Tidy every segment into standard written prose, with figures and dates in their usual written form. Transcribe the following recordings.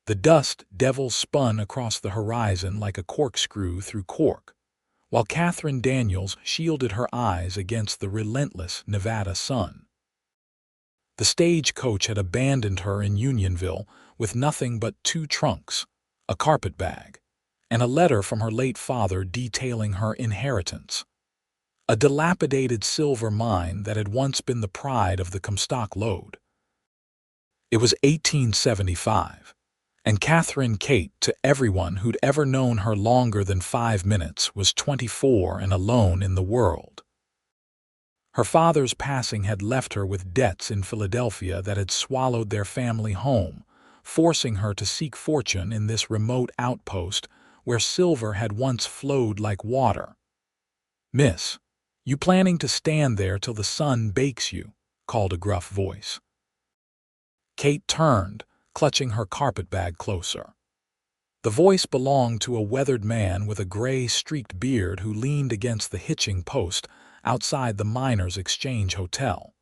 The dust devil spun across the horizon like a corkscrew through cork, while Katherine Daniels shielded her eyes against the relentless Nevada sun. The stagecoach had abandoned her in Unionville with nothing but 2 trunks, a carpet bag, and a letter from her late father detailing her inheritance. A dilapidated silver mine that had once been the pride of the Comstock Lode. It was 1875, and Catherine Kate, to everyone who'd ever known her longer than 5 minutes, was 24 and alone in the world. Her father's passing had left her with debts in Philadelphia that had swallowed their family home, forcing her to seek fortune in this remote outpost where silver had once flowed like water. "Miss, you planning to stand there till the sun bakes you?" called a gruff voice. Kate turned, clutching her carpetbag closer. The voice belonged to a weathered man with a gray-streaked beard who leaned against the hitching post outside the Miners' Exchange Hotel.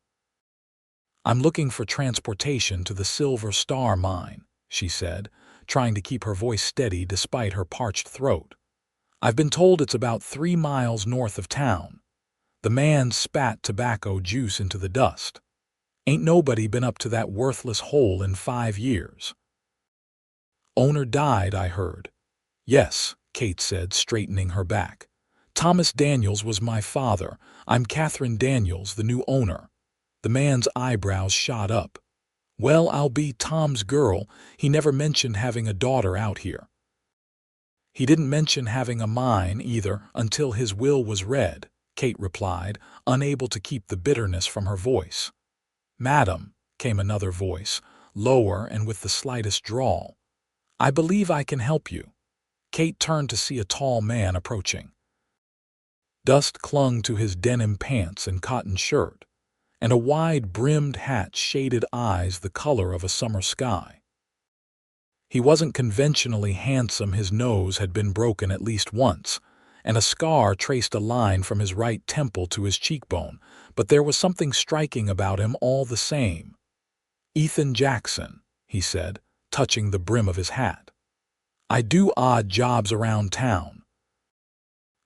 "I'm looking for transportation to the Silver Star Mine," she said, trying to keep her voice steady despite her parched throat. "I've been told it's about 3 miles north of town." The man spat tobacco juice into the dust. "Ain't nobody been up to that worthless hole in 5 years. Owner died, I heard." "Yes," Kate said, straightening her back. "Thomas Daniels was my father. I'm Katherine Daniels, the new owner." The man's eyebrows shot up. "Well, I'll be Tom's girl. He never mentioned having a daughter out here." "He didn't mention having a mine, either, until his will was read," Kate replied, unable to keep the bitterness from her voice. "Madam," came another voice, lower and with the slightest drawl. "I believe I can help you." Kate turned to see a tall man approaching. Dust clung to his denim pants and cotton shirt, and a wide-brimmed hat shaded eyes the color of a summer sky. He wasn't conventionally handsome. His nose had been broken at least once, and a scar traced a line from his right temple to his cheekbone, but there was something striking about him all the same. "Ethan Jackson," he said, touching the brim of his hat. "I do odd jobs around town.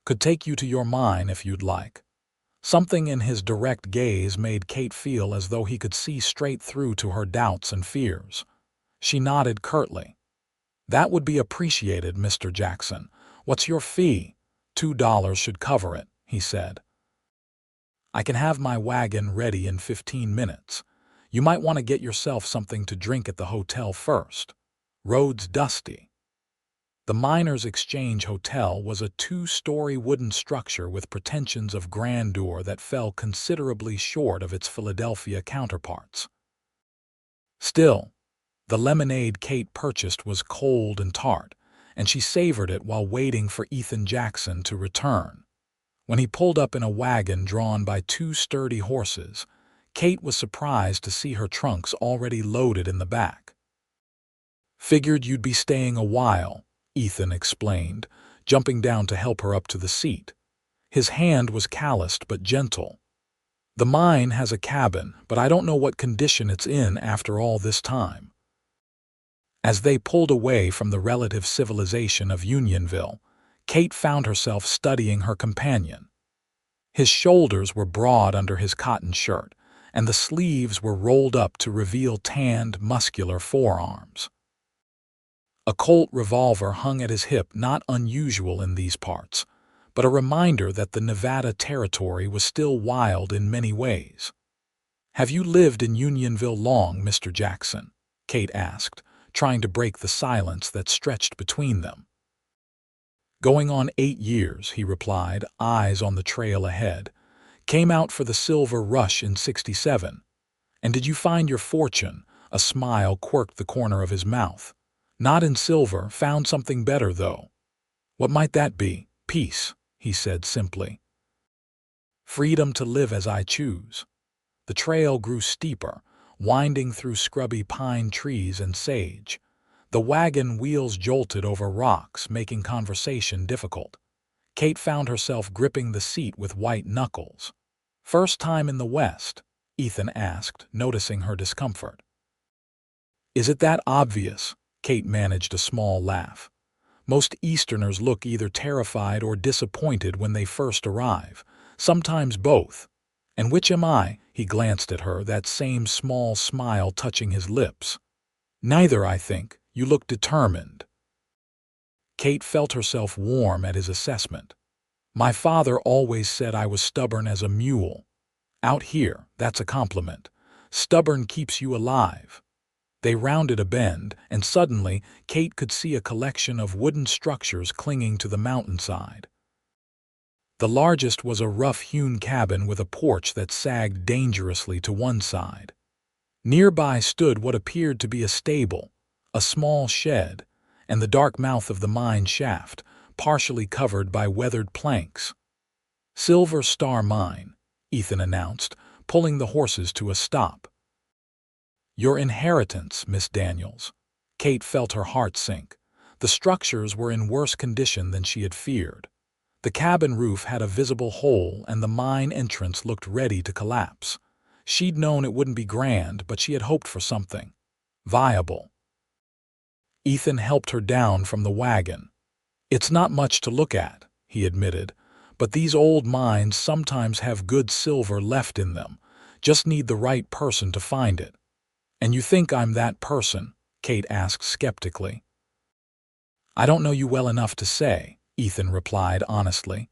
Could take you to your mine if you'd like." Something in his direct gaze made Kate feel as though he could see straight through to her doubts and fears. She nodded curtly. "That would be appreciated, Mr. Jackson. What's your fee?" $2 should cover it," he said. "I can have my wagon ready in 15 minutes. You might want to get yourself something to drink at the hotel first. Road's dusty." The Miners' Exchange Hotel was a 2-story wooden structure with pretensions of grandeur that fell considerably short of its Philadelphia counterparts. Still, the lemonade Kate purchased was cold and tart, and she savored it while waiting for Ethan Jackson to return. When he pulled up in a wagon drawn by 2 sturdy horses, Kate was surprised to see her trunks already loaded in the back. "Figured you'd be staying a while," Ethan explained, jumping down to help her up to the seat. His hand was calloused but gentle. "The mine has a cabin, but I don't know what condition it's in after all this time." As they pulled away from the relative civilization of Unionville, Kate found herself studying her companion. His shoulders were broad under his cotton shirt, and the sleeves were rolled up to reveal tanned, muscular forearms. A Colt revolver hung at his hip, not unusual in these parts, but a reminder that the Nevada territory was still wild in many ways. "Have you lived in Unionville long, Mr. Jackson?" Kate asked, trying to break the silence that stretched between them. "Going on 8 years," he replied, eyes on the trail ahead. "Came out for the silver rush in '67. And did you find your fortune?" A smile quirked the corner of his mouth. "Not in silver, found something better, though." "What might that be?" "Peace," he said simply. "Freedom to live as I choose." The trail grew steeper, winding through scrubby pine trees and sage. The wagon wheels jolted over rocks, making conversation difficult. Kate found herself gripping the seat with white knuckles. "First time in the West?" Ethan asked, noticing her discomfort. "Is it that obvious?" Kate managed a small laugh. Most Easterners look either terrified or disappointed when they first arrive, sometimes both. And which am I? He glanced at her, that same small smile touching his lips. Neither, I think. You look determined. Kate felt herself warm at his assessment. My father always said I was stubborn as a mule. Out here, that's a compliment. Stubborn keeps you alive. They rounded a bend, and suddenly Kate could see a collection of wooden structures clinging to the mountainside. The largest was a rough-hewn cabin with a porch that sagged dangerously to one side. Nearby stood what appeared to be a stable, a small shed, and the dark mouth of the mine shaft, partially covered by weathered planks. Silver Star Mine, Ethan announced, pulling the horses to a stop. Your inheritance, Miss Daniels. Kate felt her heart sink. The structures were in worse condition than she had feared. The cabin roof had a visible hole and the mine entrance looked ready to collapse. She'd known it wouldn't be grand, but she had hoped for something viable. Ethan helped her down from the wagon. It's not much to look at, he admitted, but these old mines sometimes have good silver left in them. Just need the right person to find it. And you think I'm that person? Kate asked skeptically. I don't know you well enough to say, Ethan replied honestly.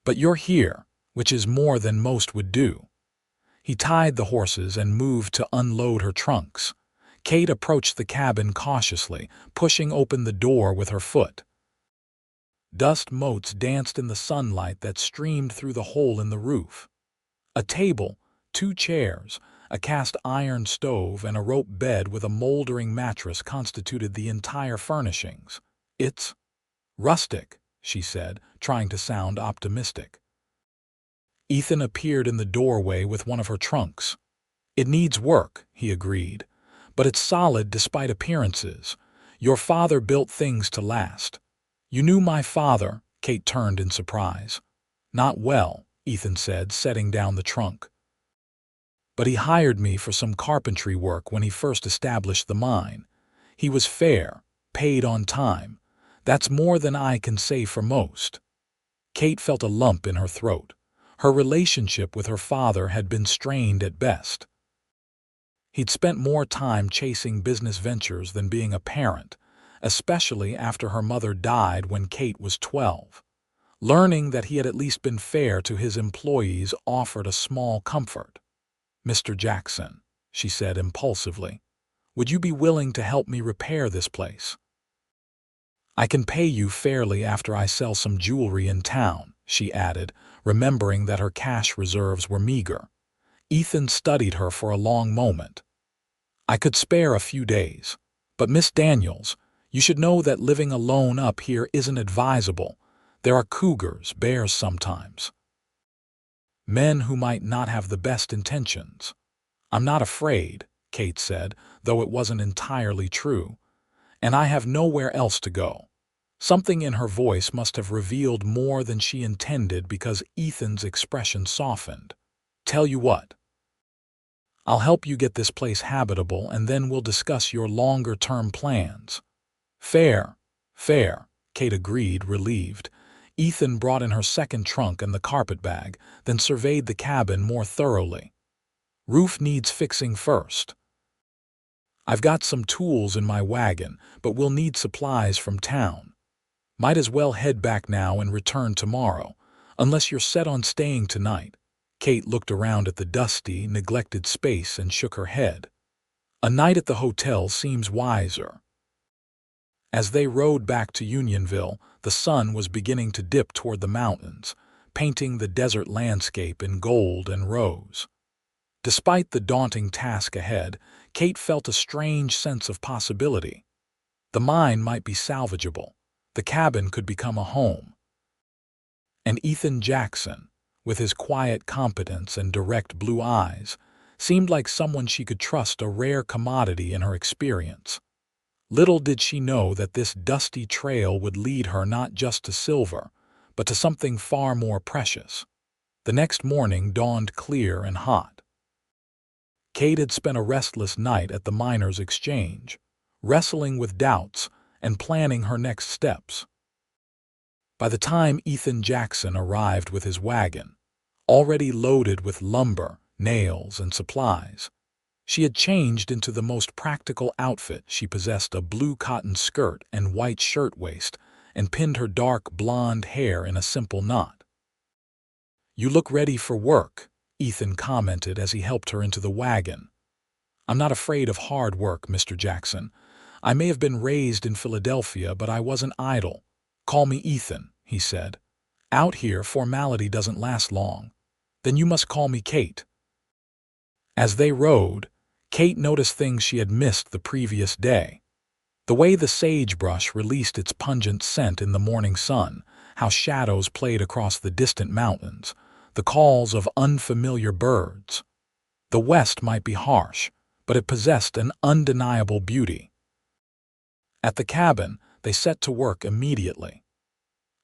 But you're here, which is more than most would do. He tied the horses and moved to unload her trunks. Kate approached the cabin cautiously, pushing open the door with her foot. Dust motes danced in the sunlight that streamed through the hole in the roof. A table, 2 chairs, a cast-iron stove, and a rope bed with a moldering mattress constituted the entire furnishings. It's rustic, she said, trying to sound optimistic. Ethan appeared in the doorway with one of her trunks. It needs work, he agreed, but it's solid despite appearances. Your father built things to last. You knew my father? Kate turned in surprise. Not well, Ethan said, setting down the trunk. But he hired me for some carpentry work when he first established the mine. He was fair, paid on time. That's more than I can say for most. Kate felt a lump in her throat. Her relationship with her father had been strained at best. He'd spent more time chasing business ventures than being a parent, especially after her mother died when Kate was 12. Learning that he had at least been fair to his employees offered a small comfort. Mr. Jackson, she said impulsively, would you be willing to help me repair this place? I can pay you fairly after I sell some jewelry in town, she added, remembering that her cash reserves were meager. Ethan studied her for a long moment. I could spare a few days, but Miss Daniels, you should know that living alone up here isn't advisable. There are cougars, bears sometimes. Men who might not have the best intentions. I'm not afraid, Kate said, though it wasn't entirely true. And I have nowhere else to go. Something in her voice must have revealed more than she intended because Ethan's expression softened. Tell you what. I'll help you get this place habitable and then we'll discuss your longer-term plans. Fair, Kate agreed, relieved. Ethan brought in her second trunk and the carpet bag, then surveyed the cabin more thoroughly. Roof needs fixing first. I've got some tools in my wagon, but we'll need supplies from town. Might as well head back now and return tomorrow, unless you're set on staying tonight. Kate looked around at the dusty, neglected space and shook her head. A night at the hotel seems wiser. As they rode back to Unionville, the sun was beginning to dip toward the mountains, painting the desert landscape in gold and rose. Despite the daunting task ahead, Kate felt a strange sense of possibility. The mine might be salvageable. The cabin could become a home. And Ethan Jackson, with his quiet competence and direct blue eyes, seemed like someone she could trust, a rare commodity in her experience. Little did she know that this dusty trail would lead her not just to silver, but to something far more precious. The next morning dawned clear and hot. Kate had spent a restless night at the miners' exchange. wrestling with doubts and planning her next steps. By the time Ethan Jackson arrived with his wagon, already loaded with lumber, nails, and supplies, she had changed into the most practical outfit. She possessed a blue cotton skirt and white shirtwaist and pinned her dark blonde hair in a simple knot. "You look ready for work," Ethan commented as he helped her into the wagon. "I'm not afraid of hard work, Mr. Jackson. I may have been raised in Philadelphia, but I wasn't idle. Call me Ethan," he said. "Out here, formality doesn't last long. Then you must call me Kate." As they rode, Kate noticed things she had missed the previous day. The way the sagebrush released its pungent scent in the morning sun, how shadows played across the distant mountains, the calls of unfamiliar birds. The West might be harsh, but it possessed an undeniable beauty. At the cabin, they set to work immediately.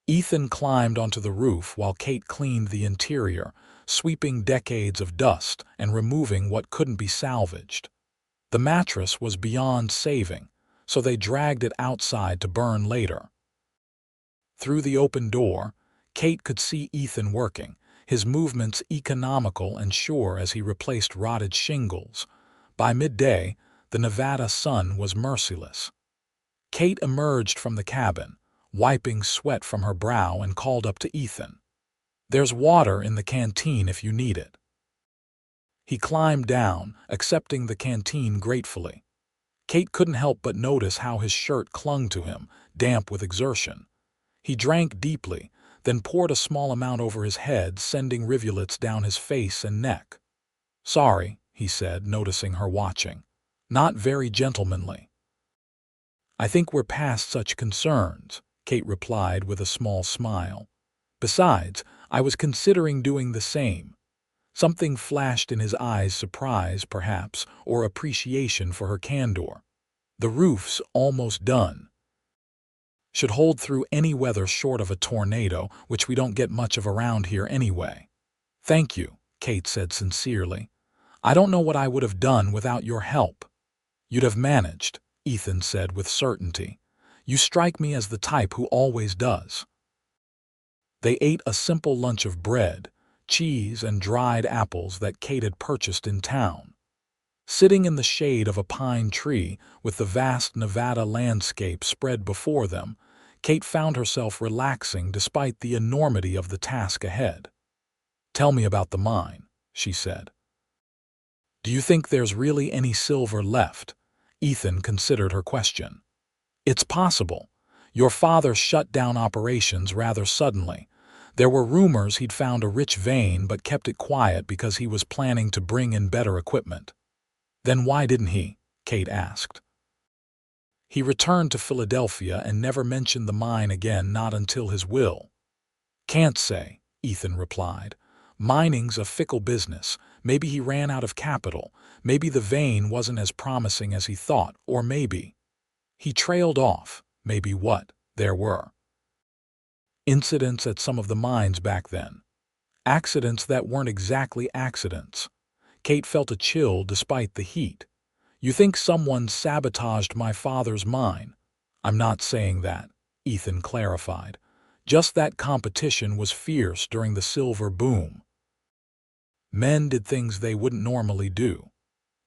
Ethan climbed onto the roof while Kate cleaned the interior, sweeping decades of dust and removing what couldn't be salvaged. The mattress was beyond saving, so they dragged it outside to burn later. Through the open door, Kate could see Ethan working, his movements economical and sure as he replaced rotted shingles. By midday, the Nevada sun was merciless. Kate emerged from the cabin, wiping sweat from her brow, and called up to Ethan. "There's water in the canteen if you need it." He climbed down, accepting the canteen gratefully. Kate couldn't help but notice how his shirt clung to him, damp with exertion. He drank deeply, then poured a small amount over his head, sending rivulets down his face and neck. "Sorry," he said, noticing her watching. "Not very gentlemanly." "I think we're past such concerns," Kate replied with a small smile. "Besides, I was considering doing the same." Something flashed in his eyes, surprise, perhaps, or appreciation for her candor. "The roof's almost done. Should hold through any weather short of a tornado, which we don't get much of around here anyway." "Thank you," Kate said sincerely. "I don't know what I would have done without your help." "You'd have managed," Ethan said with certainty. "You strike me as the type who always does." They ate a simple lunch of bread, cheese, and dried apples that Kate had purchased in town. Sitting in the shade of a pine tree with the vast Nevada landscape spread before them, Kate found herself relaxing despite the enormity of the task ahead. "Tell me about the mine," she said. "Do you think there's really any silver left?" Ethan considered her question. "It's possible. Your father shut down operations rather suddenly. There were rumors he'd found a rich vein but kept it quiet because he was planning to bring in better equipment." "Then why didn't he?" Kate asked. "He returned to Philadelphia and never mentioned the mine again, not until his will." "Can't say," Ethan replied. "Mining's a fickle business. Maybe he ran out of capital. Maybe the vein wasn't as promising as he thought, or maybe he trailed off. Maybe what? There were incidents at some of the mines back then. Accidents that weren't exactly accidents." Kate felt a chill despite the heat. "You think someone sabotaged my father's mine?" "I'm not saying that," Ethan clarified. "Just that competition was fierce during the silver boom. Men did things they wouldn't normally do."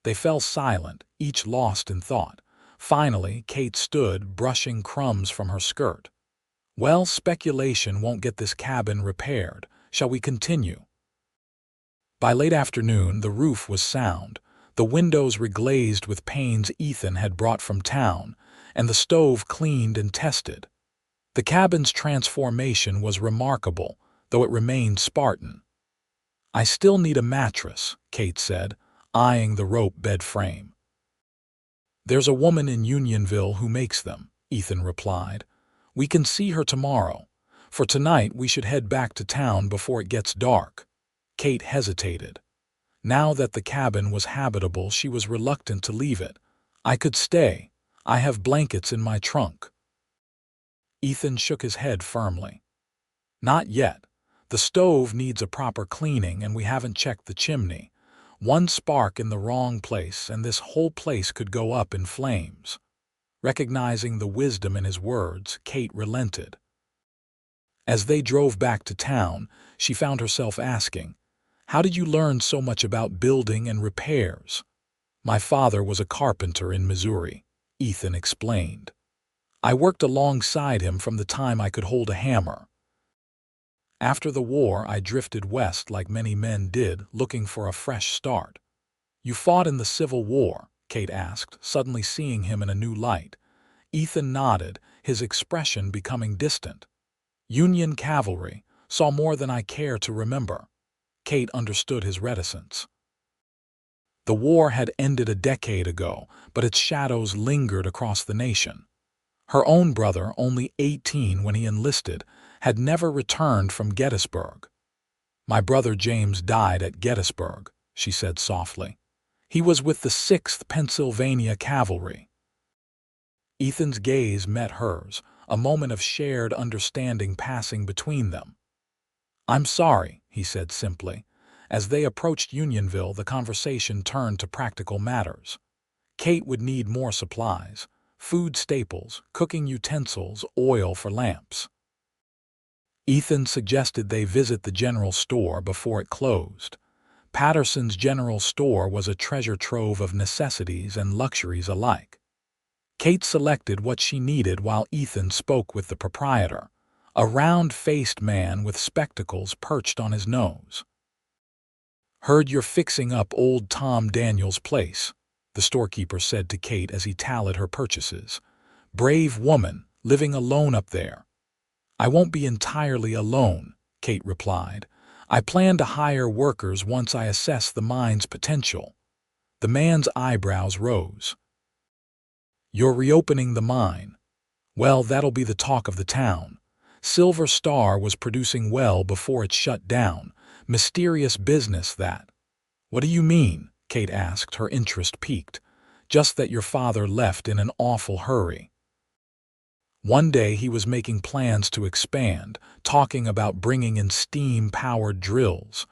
They fell silent, each lost in thought. Finally, Kate stood, brushing crumbs from her skirt. "Well, speculation won't get this cabin repaired. Shall we continue?" By late afternoon, the roof was sound, the windows reglazed with panes Ethan had brought from town, and the stove cleaned and tested. The cabin's transformation was remarkable, though it remained Spartan. "I still need a mattress," Kate said, eyeing the rope bed frame. "There's a woman in Unionville who makes them," Ethan replied. "We can see her tomorrow. For tonight, we should head back to town before it gets dark." Kate hesitated. Now that the cabin was habitable, she was reluctant to leave it. "I could stay. I have blankets in my trunk." Ethan shook his head firmly. "Not yet. The stove needs a proper cleaning, and we haven't checked the chimney. One spark in the wrong place, and this whole place could go up in flames." Recognizing the wisdom in his words, Kate relented. As they drove back to town, she found herself asking, "How did you learn so much about building and repairs?" "My father was a carpenter in Missouri," Ethan explained. "I worked alongside him from the time I could hold a hammer. After the war, I drifted west like many men did, looking for a fresh start." "You fought in the Civil War?" Kate asked, suddenly seeing him in a new light. Ethan nodded, his expression becoming distant. "Union cavalry, saw more than I care to remember." Kate understood his reticence. The war had ended a decade ago, but its shadows lingered across the nation. Her own brother, only 18 when he enlisted, had never returned from Gettysburg. "My brother James died at Gettysburg," she said softly. "He was with the 6th Pennsylvania Cavalry." Ethan's gaze met hers, a moment of shared understanding passing between them. "I'm sorry," he said simply. As they approached Unionville, the conversation turned to practical matters. Kate would need more supplies: food staples, cooking utensils, oil for lamps. Ethan suggested they visit the general store before it closed. Patterson's general store was a treasure trove of necessities and luxuries alike. Kate selected what she needed while Ethan spoke with the proprietor, a round-faced man with spectacles perched on his nose. "Heard you're fixing up old Tom Daniels' place," the storekeeper said to Kate as he tallied her purchases. "Brave woman, living alone up there." "I won't be entirely alone," Kate replied. "I plan to hire workers once I assess the mine's potential." The man's eyebrows rose. "You're reopening the mine. Well, that'll be the talk of the town. Silver Star was producing well before it shut down. Mysterious business, that." "What do you mean?" Kate asked, her interest piqued. "Just that your father left in an awful hurry. One day he was making plans to expand, talking about bringing in steam-powered drills.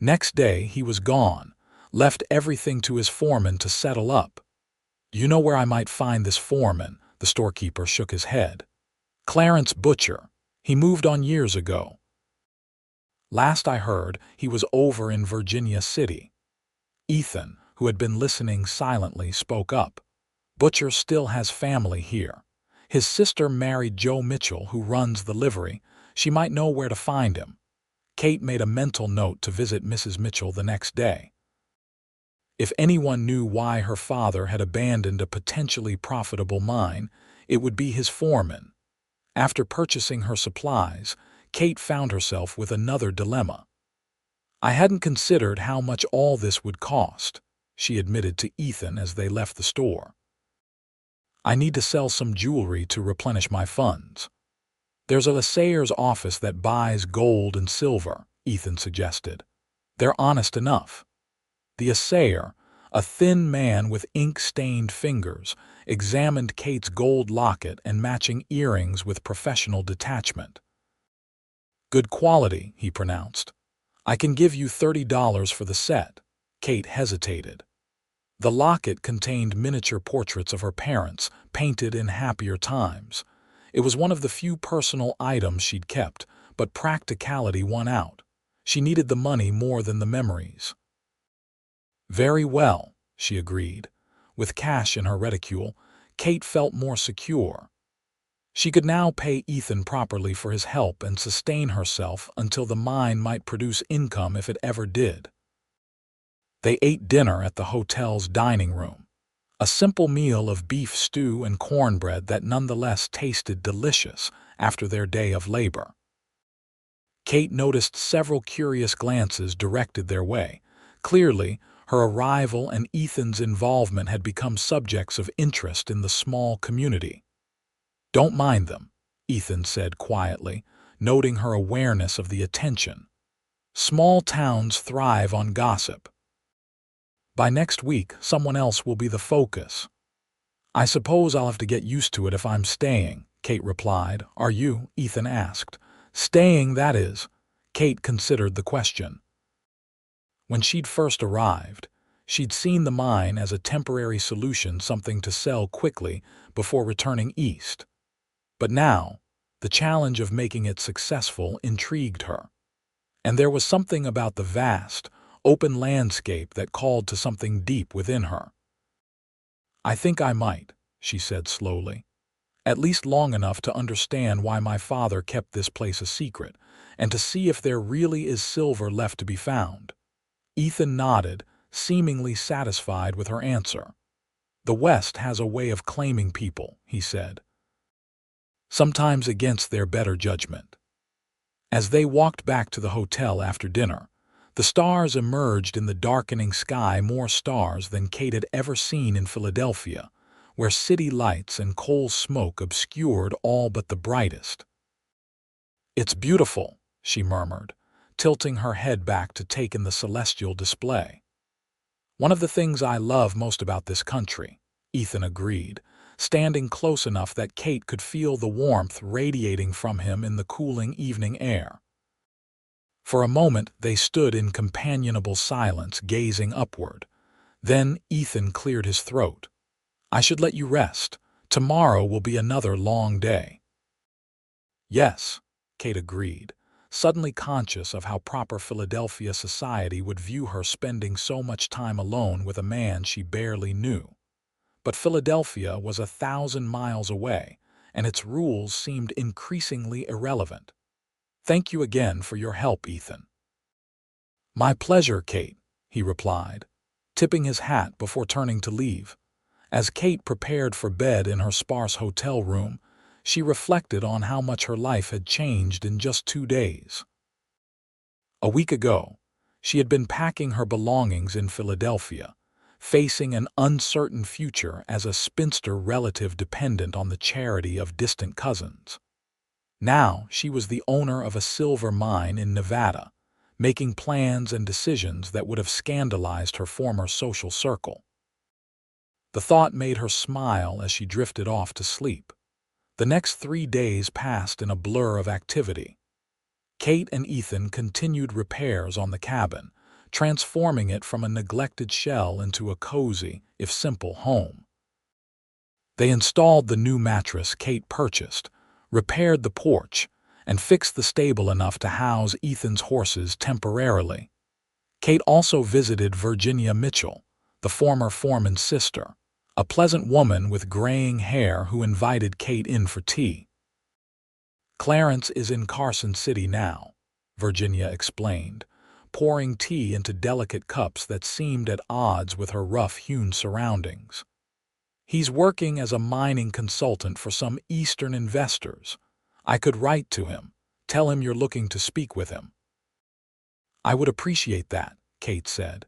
Next day he was gone, left everything to his foreman to settle up." "Do you know where I might find this foreman?" The storekeeper shook his head. "Clarence Butcher. He moved on years ago. Last I heard, he was over in Virginia City." Ethan, who had been listening silently, spoke up. "Butcher still has family here. His sister married Joe Mitchell, who runs the livery. She might know where to find him." Kate made a mental note to visit Mrs. Mitchell the next day. If anyone knew why her father had abandoned a potentially profitable mine, it would be his foreman. After purchasing her supplies, Kate found herself with another dilemma. "I hadn't considered how much all this would cost," she admitted to Ethan as they left the store. "I need to sell some jewelry to replenish my funds." "There's a lassier's office that buys gold and silver," Ethan suggested. "They're honest enough." The assayer, a thin man with ink-stained fingers, examined Kate's gold locket and matching earrings with professional detachment. "Good quality," he pronounced. "I can give you $30 for the set." Kate hesitated. The locket contained miniature portraits of her parents, painted in happier times. It was one of the few personal items she'd kept, but practicality won out. She needed the money more than the memories. "Very well," she agreed. With cash in her reticule, Kate felt more secure. She could now pay Ethan properly for his help and sustain herself until the mine might produce income if it ever did. They ate dinner at the hotel's dining room, a simple meal of beef stew and cornbread that nonetheless tasted delicious after their day of labor. Kate noticed several curious glances directed their way. Clearly, her arrival and Ethan's involvement had become subjects of interest in the small community. "Don't mind them," Ethan said quietly, noting her awareness of the attention. "Small towns thrive on gossip. By next week, someone else will be the focus." "I suppose I'll have to get used to it if I'm staying," Kate replied. "Are you?" Ethan asked. "Staying, that is." Kate considered the question. When she'd first arrived, She'd seen the mine as a temporary solution, something to sell quickly before returning east. But now, the challenge of making it successful intrigued her. And there was something about the vast, open landscape that called to something deep within her. "I think I might," she said slowly. "At least long enough to understand why my father kept this place a secret, and to see if there really is silver left to be found." Ethan nodded, seemingly satisfied with her answer. "The West has a way of claiming people," he said, "sometimes against their better judgment." As they walked back to the hotel after dinner, the stars emerged in the darkening sky, more stars than Kate had ever seen in Philadelphia, where city lights and coal smoke obscured all but the brightest. "It's beautiful," she murmured, tilting her head back to take in the celestial display. "One of the things I love most about this country," Ethan agreed, standing close enough that Kate could feel the warmth radiating from him in the cooling evening air. For a moment they stood in companionable silence, gazing upward. Then Ethan cleared his throat. "I should let you rest. Tomorrow will be another long day." "Yes," Kate agreed, suddenly conscious of how proper Philadelphia society would view her spending so much time alone with a man she barely knew. But Philadelphia was 1,000 miles away, and its rules seemed increasingly irrelevant. "Thank you again for your help, Ethan." "My pleasure, Kate," he replied, tipping his hat before turning to leave. As Kate prepared for bed in her sparse hotel room, she reflected on how much her life had changed in just 2 days. A week ago, she had been packing her belongings in Philadelphia, facing an uncertain future as a spinster relative dependent on the charity of distant cousins. Now she was the owner of a silver mine in Nevada, making plans and decisions that would have scandalized her former social circle. The thought made her smile as she drifted off to sleep. The next 3 days passed in a blur of activity. Kate and Ethan continued repairs on the cabin, transforming it from a neglected shell into a cozy, if simple, home. They installed the new mattress Kate purchased, repaired the porch, and fixed the stable enough to house Ethan's horses temporarily. Kate also visited Virginia Mitchell, the former foreman's sister, a pleasant woman with graying hair who invited Kate in for tea. "Clarence is in Carson City now," Virginia explained, pouring tea into delicate cups that seemed at odds with her rough-hewn surroundings. "He's working as a mining consultant for some Eastern investors. I could write to him, tell him you're looking to speak with him." "I would appreciate that," Kate said.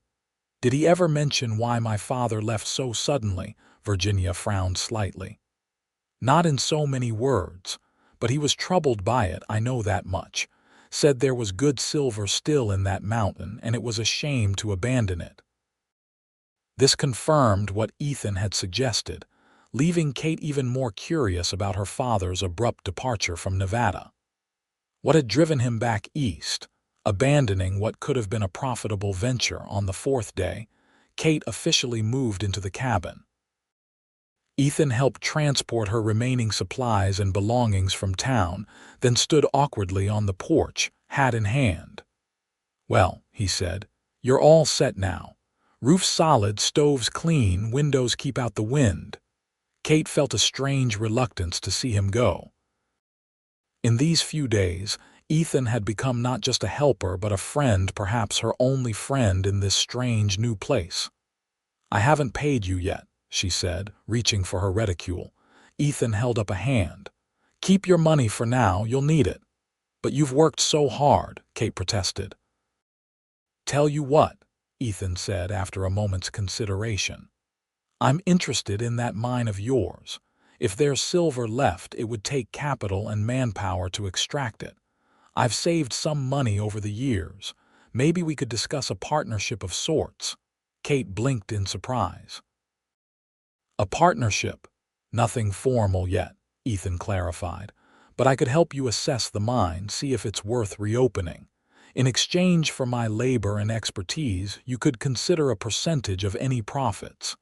"Did he ever mention why my father left so suddenly?" Virginia frowned slightly. "Not in so many words, but he was troubled by it, I know that much. Said there was good silver still in that mountain and it was a shame to abandon it." This confirmed what Ethan had suggested, leaving Kate even more curious about her father's abrupt departure from Nevada. What had driven him back east, abandoning what could have been a profitable venture? On the 4th day, Kate officially moved into the cabin. Ethan helped transport her remaining supplies and belongings from town, then stood awkwardly on the porch, hat in hand. "Well," he said, "you're all set now. Roof's solid, stoves clean, windows keep out the wind." Kate felt a strange reluctance to see him go. In these few days, Ethan had become not just a helper but a friend, perhaps her only friend in this strange new place. "I haven't paid you yet," she said, reaching for her reticule. Ethan held up a hand. "Keep your money for now, you'll need it." "But you've worked so hard," Kate protested. "Tell you what," Ethan said after a moment's consideration. "I'm interested in that mine of yours. If there's silver left, it would take capital and manpower to extract it. I've saved some money over the years. Maybe we could discuss a partnership of sorts." Kate blinked in surprise. "A partnership? Nothing formal yet," Ethan clarified. "But I could help you assess the mine, see if it's worth reopening. In exchange for my labor and expertise, you could consider a percentage of any profits.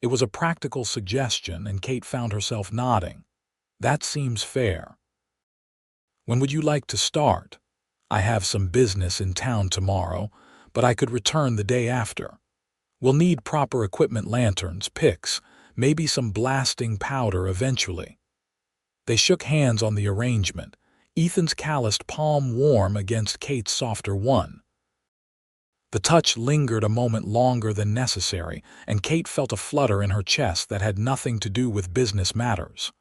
It was a practical suggestion, and Kate found herself nodding. That seems fair. When would you like to start? I have some business in town tomorrow, but I could return the day after. We'll need proper equipment, lanterns, picks, maybe some blasting powder eventually. They shook hands on the arrangement, Ethan's calloused palm warm against Kate's softer one. The touch lingered a moment longer than necessary, and Kate felt a flutter in her chest that had nothing to do with business matters.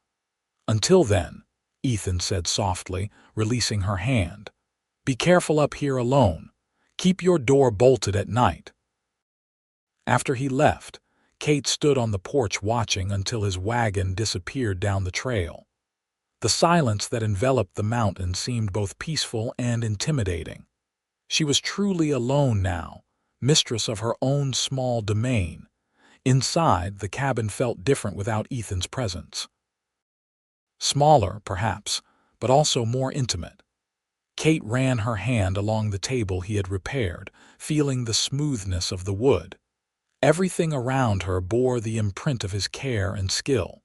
Until then, Ethan said softly, releasing her hand. Be careful up here alone. Keep your door bolted at night. After he left, Kate stood on the porch watching until his wagon disappeared down the trail. The silence that enveloped the mountain seemed both peaceful and intimidating. She was truly alone now, mistress of her own small domain. Inside, the cabin felt different without Ethan's presence. Smaller, perhaps, but also more intimate. Kate ran her hand along the table he had repaired, feeling the smoothness of the wood. Everything around her bore the imprint of his care and skill.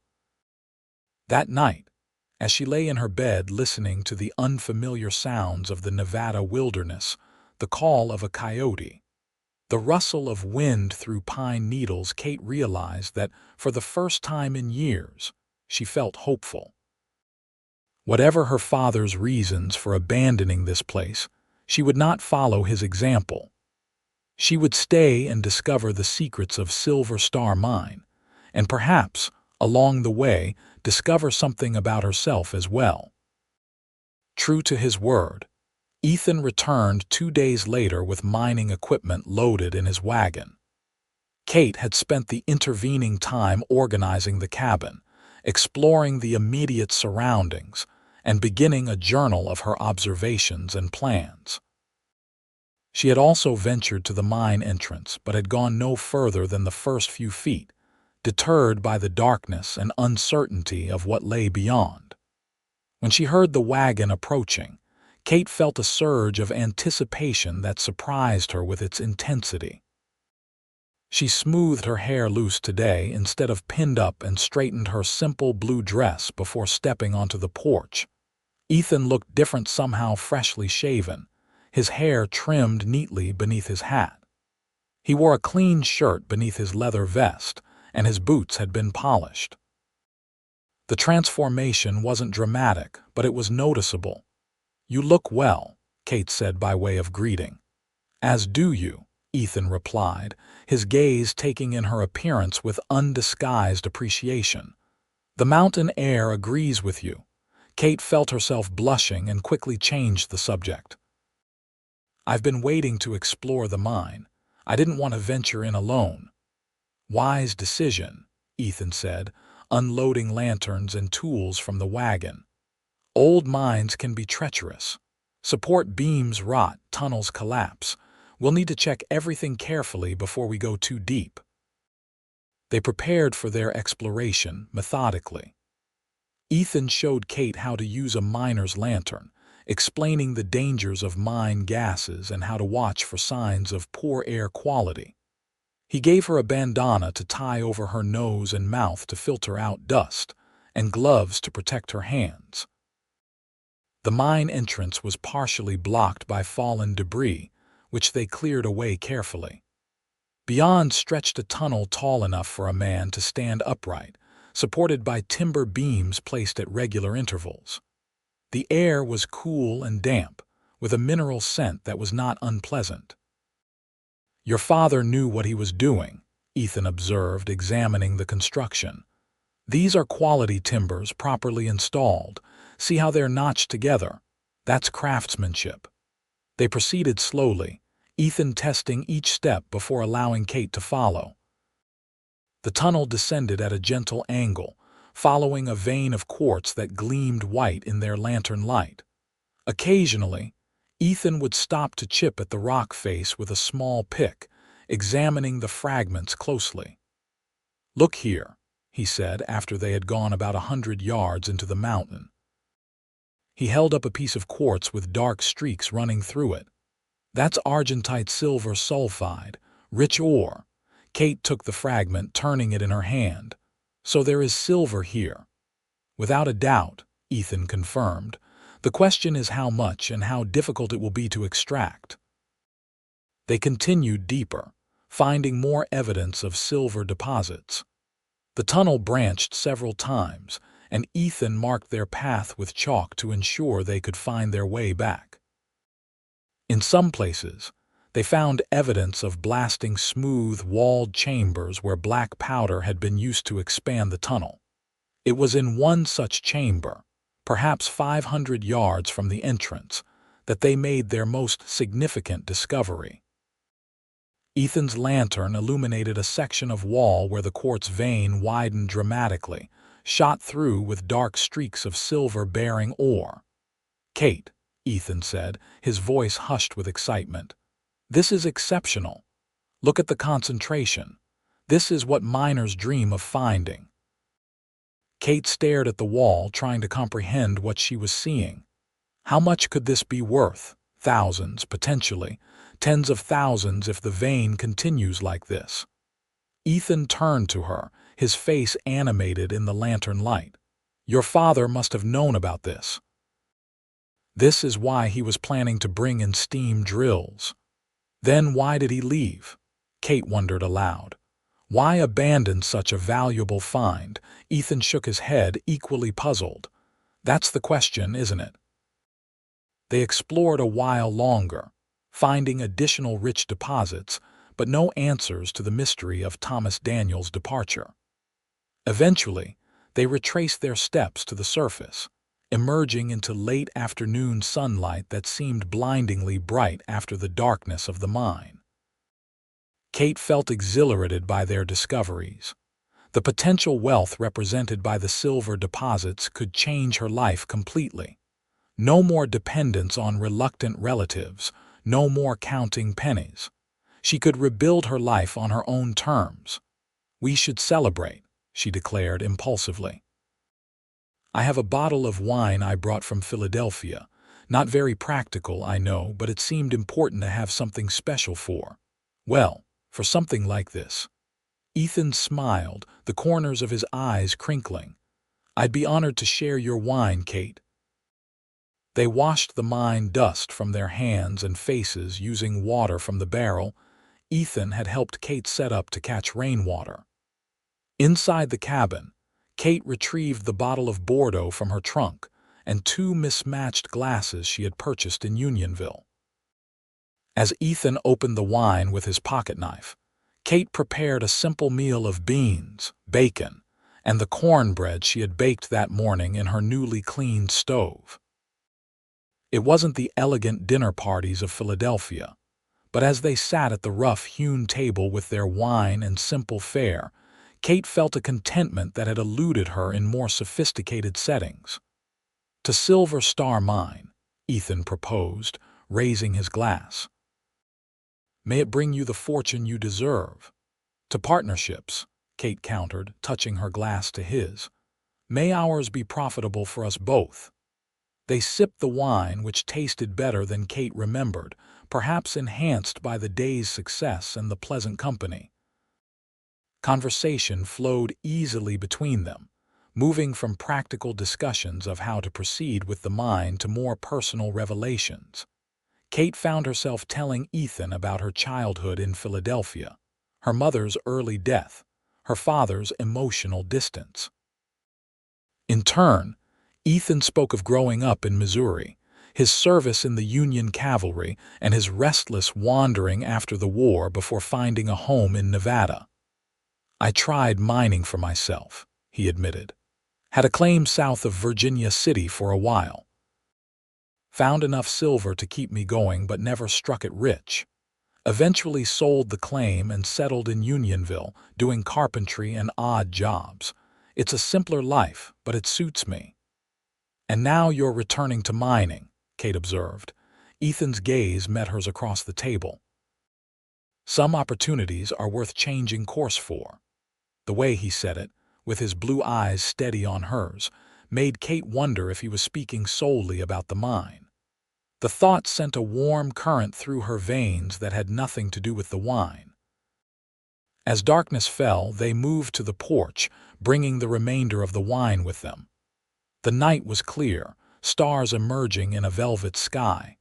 That night, as she lay in her bed listening to the unfamiliar sounds of the Nevada wilderness, the call of a coyote, the rustle of wind through pine needles, Kate realized that, for the first time in years, she felt hopeful. Whatever her father's reasons for abandoning this place, she would not follow his example. She would stay and discover the secrets of Silver Star Mine, and perhaps, along the way, discover something about herself as well. True to his word, Ethan returned 2 days later with mining equipment loaded in his wagon. Kate had spent the intervening time organizing the cabin, exploring the immediate surroundings, and beginning a journal of her observations and plans. She had also ventured to the mine entrance, but had gone no further than the first few feet, deterred by the darkness and uncertainty of what lay beyond. When she heard the wagon approaching, Kate felt a surge of anticipation that surprised her with its intensity. She smoothed her hair loose today instead of pinned up and straightened her simple blue dress before stepping onto the porch. Ethan looked different, somehow freshly shaven, his hair trimmed neatly beneath his hat. He wore a clean shirt beneath his leather vest, and his boots had been polished. The transformation wasn't dramatic, but it was noticeable. You look well, Kate said by way of greeting. As do you, Ethan replied, his gaze taking in her appearance with undisguised appreciation. The mountain air agrees with you. Kate felt herself blushing and quickly changed the subject. I've been waiting to explore the mine. I didn't want to venture in alone. Wise decision, Ethan said, unloading lanterns and tools from the wagon. Old mines can be treacherous. Support beams rot, tunnels collapse. We'll need to check everything carefully before we go too deep. They prepared for their exploration methodically. Ethan showed Kate how to use a miner's lantern, explaining the dangers of mine gases and how to watch for signs of poor air quality. He gave her a bandana to tie over her nose and mouth to filter out dust, and gloves to protect her hands. The mine entrance was partially blocked by fallen debris, which they cleared away carefully. Beyond stretched a tunnel tall enough for a man to stand upright, supported by timber beams placed at regular intervals. The air was cool and damp, with a mineral scent that was not unpleasant. Your father knew what he was doing, Ethan observed, examining the construction. These are quality timbers properly installed. See how they're notched together? That's craftsmanship. They proceeded slowly, Ethan testing each step before allowing Kate to follow. The tunnel descended at a gentle angle, following a vein of quartz that gleamed white in their lantern light. Occasionally, Ethan would stop to chip at the rock face with a small pick, examining the fragments closely. Look here, he said after they had gone about 100 yards into the mountain. He held up a piece of quartz with dark streaks running through it. That's argentite silver sulfide, rich ore. Kate took the fragment, turning it in her hand. So there is silver here. Without a doubt, Ethan confirmed. The question is how much and how difficult it will be to extract. They continued deeper, finding more evidence of silver deposits. The tunnel branched several times, and Ethan marked their path with chalk to ensure they could find their way back. In some places, they found evidence of blasting smooth, walled chambers where black powder had been used to expand the tunnel. It was in one such chamber, perhaps 500 yards from the entrance, that they made their most significant discovery. Ethan's lantern illuminated a section of wall where the quartz vein widened dramatically, shot through with dark streaks of silver-bearing ore. "Kate," Ethan said, his voice hushed with excitement. "This is exceptional. Look at the concentration. This is what miners dream of finding." Kate stared at the wall, trying to comprehend what she was seeing. How much could this be worth? Thousands, potentially. Tens of thousands if the vein continues like this. Ethan turned to her, his face animated in the lantern light. "Your father must have known about this. This is why he was planning to bring in steam drills. Then why did he leave?" Kate wondered aloud. Why abandon such a valuable find? Ethan shook his head, equally puzzled. "That's the question, isn't it?" They explored a while longer, finding additional rich deposits, but no answers to the mystery of Thomas Daniels' departure. Eventually, they retraced their steps to the surface, emerging into late afternoon sunlight that seemed blindingly bright after the darkness of the mine. Kate felt exhilarated by their discoveries. The potential wealth represented by the silver deposits could change her life completely. No more dependence on reluctant relatives, no more counting pennies. She could rebuild her life on her own terms. "We should celebrate," she declared impulsively. "I have a bottle of wine I brought from Philadelphia. Not very practical, I know, but it seemed important to have something special for something like this." Ethan smiled, the corners of his eyes crinkling. "I'd be honored to share your wine, Kate." They washed the mine dust from their hands and faces using water from the barrel Ethan had helped Kate set up to catch rainwater. Inside the cabin, Kate retrieved the bottle of Bordeaux from her trunk and 2 mismatched glasses she had purchased in Unionville. As Ethan opened the wine with his pocket knife, Kate prepared a simple meal of beans, bacon, and the cornbread she had baked that morning in her newly cleaned stove. It wasn't the elegant dinner parties of Philadelphia, but as they sat at the rough-hewn table with their wine and simple fare, Kate felt a contentment that had eluded her in more sophisticated settings. "To Silver Star Mine," Ethan proposed, raising his glass. "May it bring you the fortune you deserve." "To partnerships," Kate countered, touching her glass to his. "May ours be profitable for us both." They sipped the wine, which tasted better than Kate remembered, perhaps enhanced by the day's success and the pleasant company. Conversation flowed easily between them, moving from practical discussions of how to proceed with the mine to more personal revelations. Kate found herself telling Ethan about her childhood in Philadelphia, her mother's early death, her father's emotional distance. In turn, Ethan spoke of growing up in Missouri, his service in the Union Cavalry, and his restless wandering after the war before finding a home in Nevada. "I tried mining for myself," he admitted. "Had a claim south of Virginia City for a while. Found enough silver to keep me going but never struck it rich. Eventually sold the claim and settled in Unionville, doing carpentry and odd jobs. It's a simpler life, but it suits me." "And now you're returning to mining," Kate observed. Ethan's gaze met hers across the table. "Some opportunities are worth changing course for." The way he said it, with his blue eyes steady on hers, made Kate wonder if he was speaking solely about the mine. The thought sent a warm current through her veins that had nothing to do with the wine. As darkness fell, they moved to the porch, bringing the remainder of the wine with them. The night was clear, stars emerging in a velvet sky.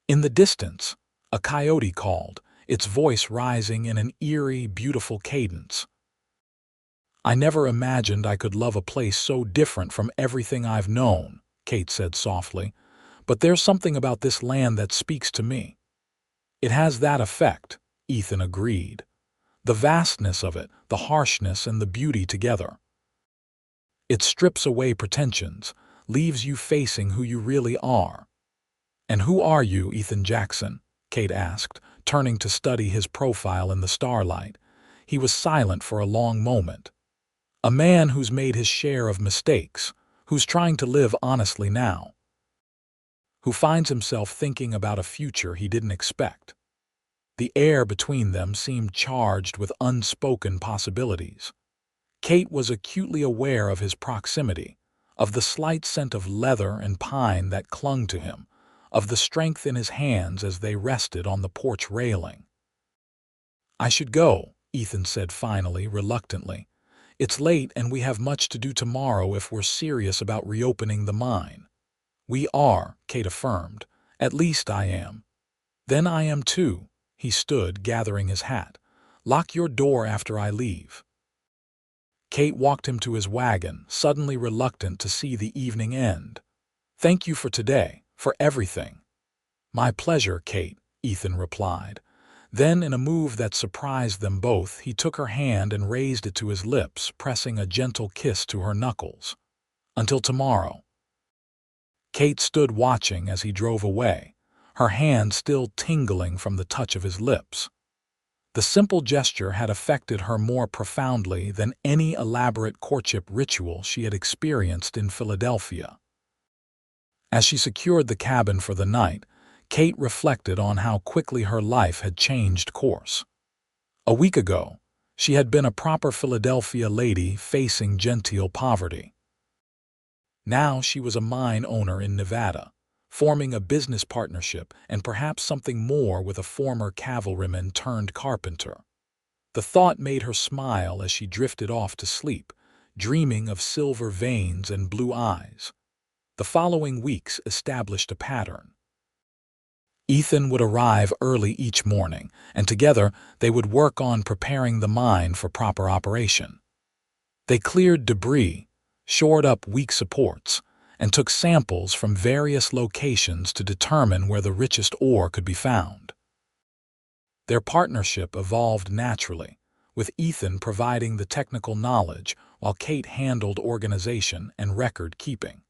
In the distance, a coyote called, its voice rising in an eerie, beautiful cadence. "I never imagined I could love a place so different from everything I've known," Kate said softly, "but there's something about this land that speaks to me." "It has that effect," Ethan agreed. "The vastness of it, the harshness and the beauty together. It strips away pretensions, leaves you facing who you really are." "And who are you, Ethan Jackson?" Kate asked, turning to study his profile in the starlight. He was silent for a long moment. "A man who's made his share of mistakes, who's trying to live honestly now, who finds himself thinking about a future he didn't expect." The air between them seemed charged with unspoken possibilities. Kate was acutely aware of his proximity, of the slight scent of leather and pine that clung to him, of the strength in his hands as they rested on the porch railing. "I should go," Ethan said finally, reluctantly. "It's late and we have much to do tomorrow if we're serious about reopening the mine." "We are," Kate affirmed. "At least I am." "Then I am too." He stood, gathering his hat. "Lock your door after I leave." Kate walked him to his wagon, suddenly reluctant to see the evening end. "Thank you for today, for everything." "My pleasure, Kate," Ethan replied. Then, in a move that surprised them both, he took her hand and raised it to his lips, pressing a gentle kiss to her knuckles. "Until tomorrow." Kate stood watching as he drove away, her hand still tingling from the touch of his lips. The simple gesture had affected her more profoundly than any elaborate courtship ritual she had experienced in Philadelphia. As she secured the cabin for the night, Kate reflected on how quickly her life had changed course. A week ago, she had been a proper Philadelphia lady facing genteel poverty. Now she was a mine owner in Nevada, forming a business partnership and perhaps something more with a former cavalryman turned carpenter. The thought made her smile as she drifted off to sleep, dreaming of silver veins and blue eyes. The following weeks established a pattern. Ethan would arrive early each morning, and together they would work on preparing the mine for proper operation. They cleared debris, shored up weak supports, and took samples from various locations to determine where the richest ore could be found. Their partnership evolved naturally, with Ethan providing the technical knowledge while Kate handled organization and record keeping.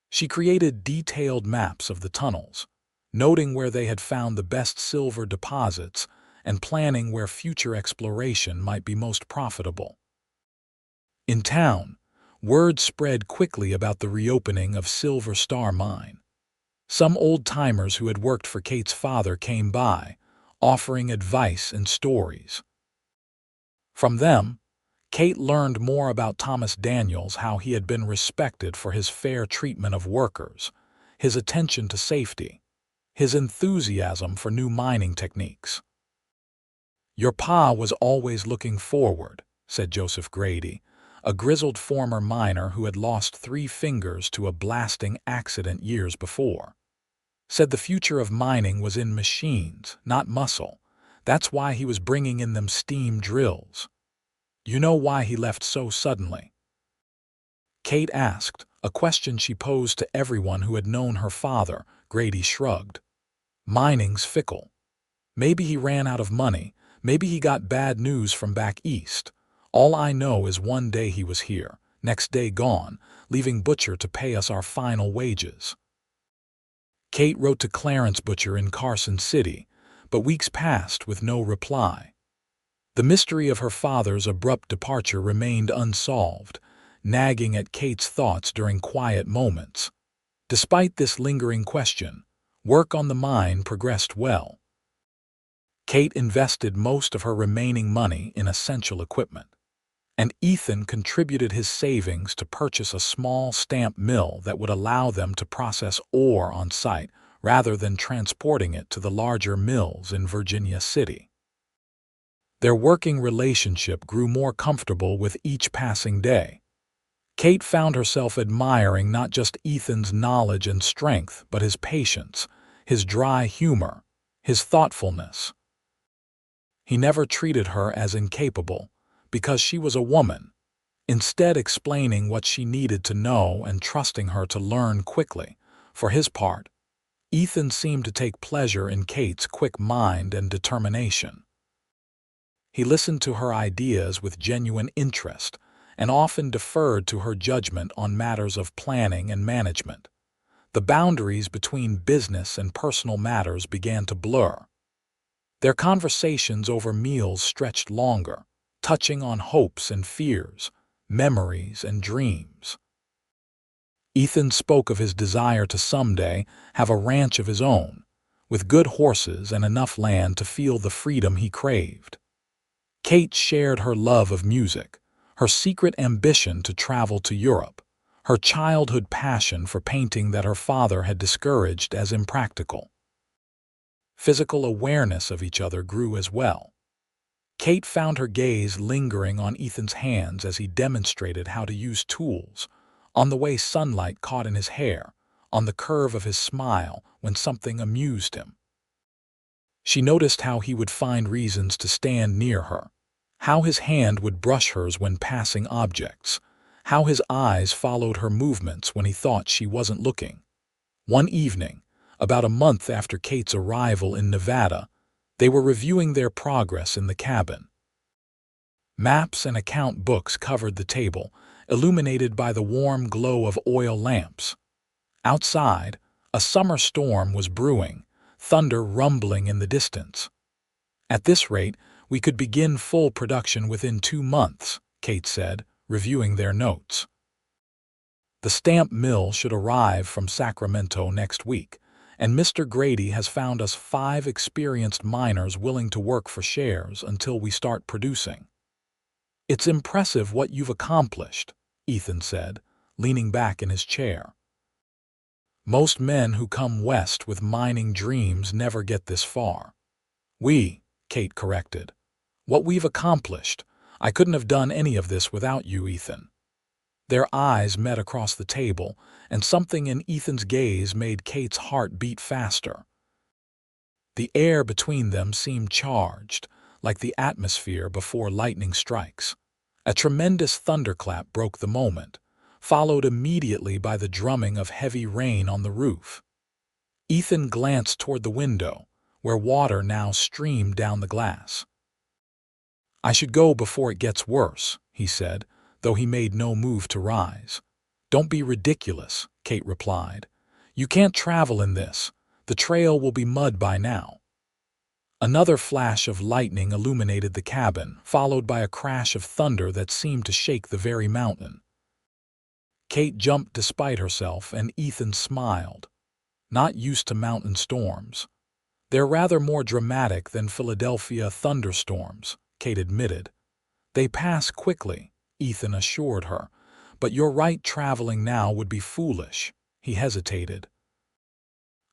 She created detailed maps of the tunnels, noting where they had found the best silver deposits and planning where future exploration might be most profitable. In town, word spread quickly about the reopening of Silver Star Mine. Some old-timers who had worked for Kate's father came by, offering advice and stories. From them, Kate learned more about Thomas Daniels, how he had been respected for his fair treatment of workers, his attention to safety, his enthusiasm for new mining techniques. "Your pa was always looking forward," said Joseph Grady, a grizzled former miner who had lost 3 fingers to a blasting accident years before. "Said the future of mining was in machines, not muscle. That's why he was bringing in them steam drills." "You know why he left so suddenly?" Kate asked, a question she posed to everyone who had known her father. Grady shrugged. "Mining's fickle. Maybe he ran out of money, maybe he got bad news from back east. All I know is one day he was here, next day gone, leaving Butcher to pay us our final wages." Kate wrote to Clarence Butcher in Carson City, but weeks passed with no reply. The mystery of her father's abrupt departure remained unsolved, nagging at Kate's thoughts during quiet moments. Despite this lingering question, work on the mine progressed well. Kate invested most of her remaining money in essential equipment, and Ethan contributed his savings to purchase a small stamp mill that would allow them to process ore on site rather than transporting it to the larger mills in Virginia City. Their working relationship grew more comfortable with each passing day. Kate found herself admiring not just Ethan's knowledge and strength, but his patience, his dry humor, his thoughtfulness. He never treated her as incapable, because she was a woman, instead explaining what she needed to know and trusting her to learn quickly. For his part, Ethan seemed to take pleasure in Kate's quick mind and determination. He listened to her ideas with genuine interest and often deferred to her judgment on matters of planning and management. The boundaries between business and personal matters began to blur. Their conversations over meals stretched longer, touching on hopes and fears, memories and dreams. Ethan spoke of his desire to someday have a ranch of his own, with good horses and enough land to feel the freedom he craved. Kate shared her love of music, her secret ambition to travel to Europe, her childhood passion for painting that her father had discouraged as impractical. Physical awareness of each other grew as well. Kate found her gaze lingering on Ethan's hands as he demonstrated how to use tools, on the way sunlight caught in his hair, on the curve of his smile when something amused him. She noticed how he would find reasons to stand near her, how his hand would brush hers when passing objects, how his eyes followed her movements when he thought she wasn't looking. One evening, about a month after Kate's arrival in Nevada, they were reviewing their progress in the cabin. Maps and account books covered the table, illuminated by the warm glow of oil lamps. Outside, a summer storm was brewing, thunder rumbling in the distance. "At this rate, we could begin full production within 2 months," Kate said, reviewing their notes. "The stamp mill should arrive from Sacramento next week, and Mr. Grady has found us 5 experienced miners willing to work for shares until we start producing." "It's impressive what you've accomplished," Ethan said, leaning back in his chair. "Most men who come west with mining dreams never get this far." Kate corrected. "What we've accomplished. I couldn't have done any of this without you, Ethan." Their eyes met across the table, and something in Ethan's gaze made Kate's heart beat faster. The air between them seemed charged, like the atmosphere before lightning strikes. A tremendous thunderclap broke the moment, followed immediately by the drumming of heavy rain on the roof. Ethan glanced toward the window, where water now streamed down the glass. "I should go before it gets worse," he said, though he made no move to rise. "Don't be ridiculous," Kate replied. "You can't travel in this. The trail will be mud by now." Another flash of lightning illuminated the cabin, followed by a crash of thunder that seemed to shake the very mountain. Kate jumped despite herself, and Ethan smiled. Not used to mountain storms. "They're rather more dramatic than Philadelphia thunderstorms," Kate admitted. "They pass quickly," Ethan assured her, "but you're right, traveling now would be foolish." He hesitated.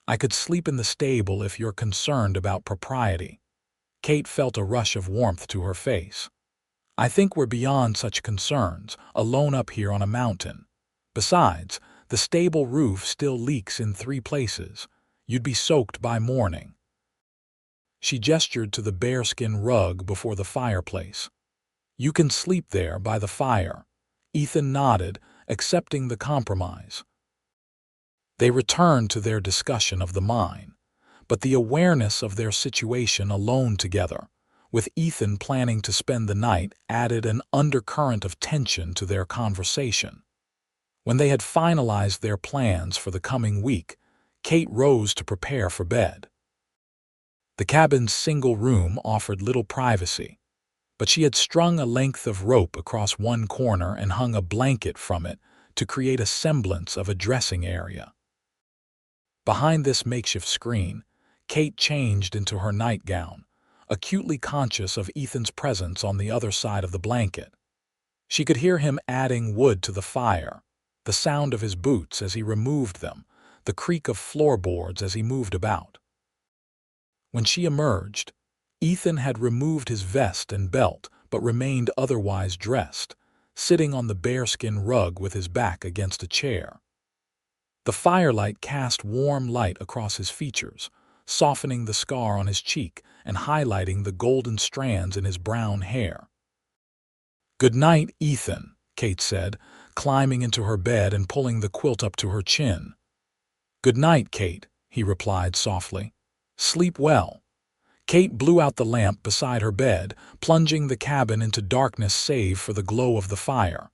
"I could sleep in the stable if you're concerned about propriety." Kate felt a rush of warmth to her face. "I think we're beyond such concerns, alone up here on a mountain. Besides, the stable roof still leaks in 3 places. You'd be soaked by morning." She gestured to the bearskin rug before the fireplace. "You can sleep there by the fire." Ethan nodded, accepting the compromise. They returned to their discussion of the mine, but the awareness of their situation alone together, with Ethan planning to spend the night, added an undercurrent of tension to their conversation. When they had finalized their plans for the coming week, Kate rose to prepare for bed. The cabin's single room offered little privacy, but she had strung a length of rope across one corner and hung a blanket from it to create a semblance of a dressing area. Behind this makeshift screen, Kate changed into her nightgown, acutely conscious of Ethan's presence on the other side of the blanket. She could hear him adding wood to the fire, the sound of his boots as he removed them, the creak of floorboards as he moved about. When she emerged, Ethan had removed his vest and belt but remained otherwise dressed, sitting on the bearskin rug with his back against a chair. The firelight cast warm light across his features, softening the scar on his cheek and highlighting the golden strands in his brown hair. "Good night, Ethan," Kate said, climbing into her bed and pulling the quilt up to her chin. "Good night, Kate," he replied softly. "Sleep well." Kate blew out the lamp beside her bed, plunging the cabin into darkness save for the glow of the fire.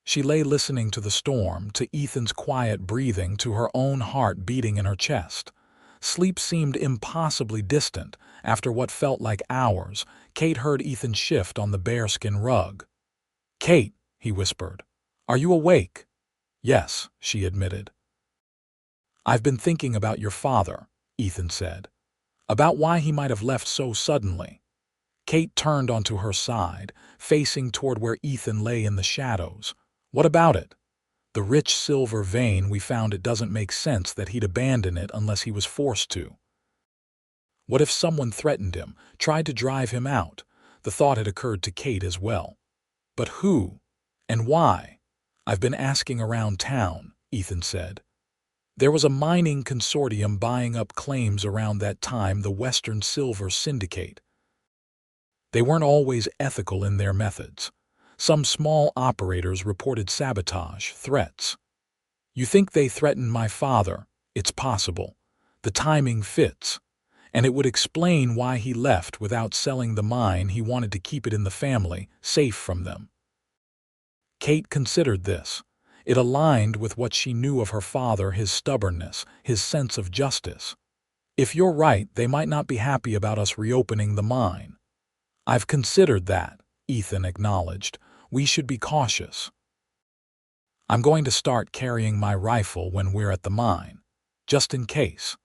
She lay listening to the storm, to Ethan's quiet breathing, to her own heart beating in her chest. Sleep seemed impossibly distant. After what felt like hours, Kate heard Ethan shift on the bearskin rug. "Kate," he whispered, "are you awake?" "Yes," she admitted. "I've been thinking about your father," Ethan said. "About why he might have left so suddenly." Kate turned onto her side, facing toward where Ethan lay in the shadows. "What about it?" "The rich silver vein we found. It doesn't make sense that he'd abandon it unless he was forced to. What if someone threatened him, tried to drive him out?" The thought had occurred to Kate as well. "But who? And why?" "I've been asking around town," Ethan said. "There was a mining consortium buying up claims around that time, the Western Silver Syndicate. They weren't always ethical in their methods. Some small operators reported sabotage, threats. You think they threatened my father? It's possible. The timing fits. And it would explain why he left without selling the mine. He wanted to keep it in the family, safe from them." Kate considered this. It aligned with what she knew of her father, his stubbornness, his sense of justice. "If you're right, they might not be happy about us reopening the mine." "I've considered that," Ethan acknowledged. "We should be cautious. I'm going to start carrying my rifle when we're at the mine, just in case."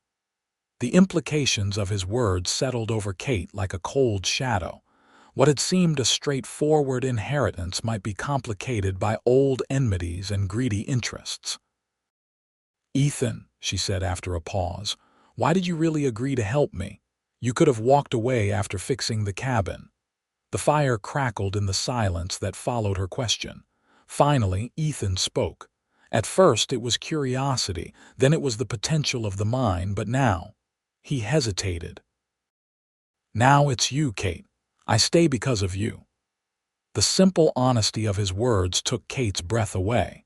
The implications of his words settled over Kate like a cold shadow. What had seemed a straightforward inheritance might be complicated by old enmities and greedy interests. "Ethan," she said after a pause, "why did you really agree to help me? You could have walked away after fixing the cabin." The fire crackled in the silence that followed her question. Finally, Ethan spoke. At first it was curiosity, then it was the potential of the mine, but now he hesitated. "Now it's you, Kate. I stay because of you." The simple honesty of his words took Kate's breath away.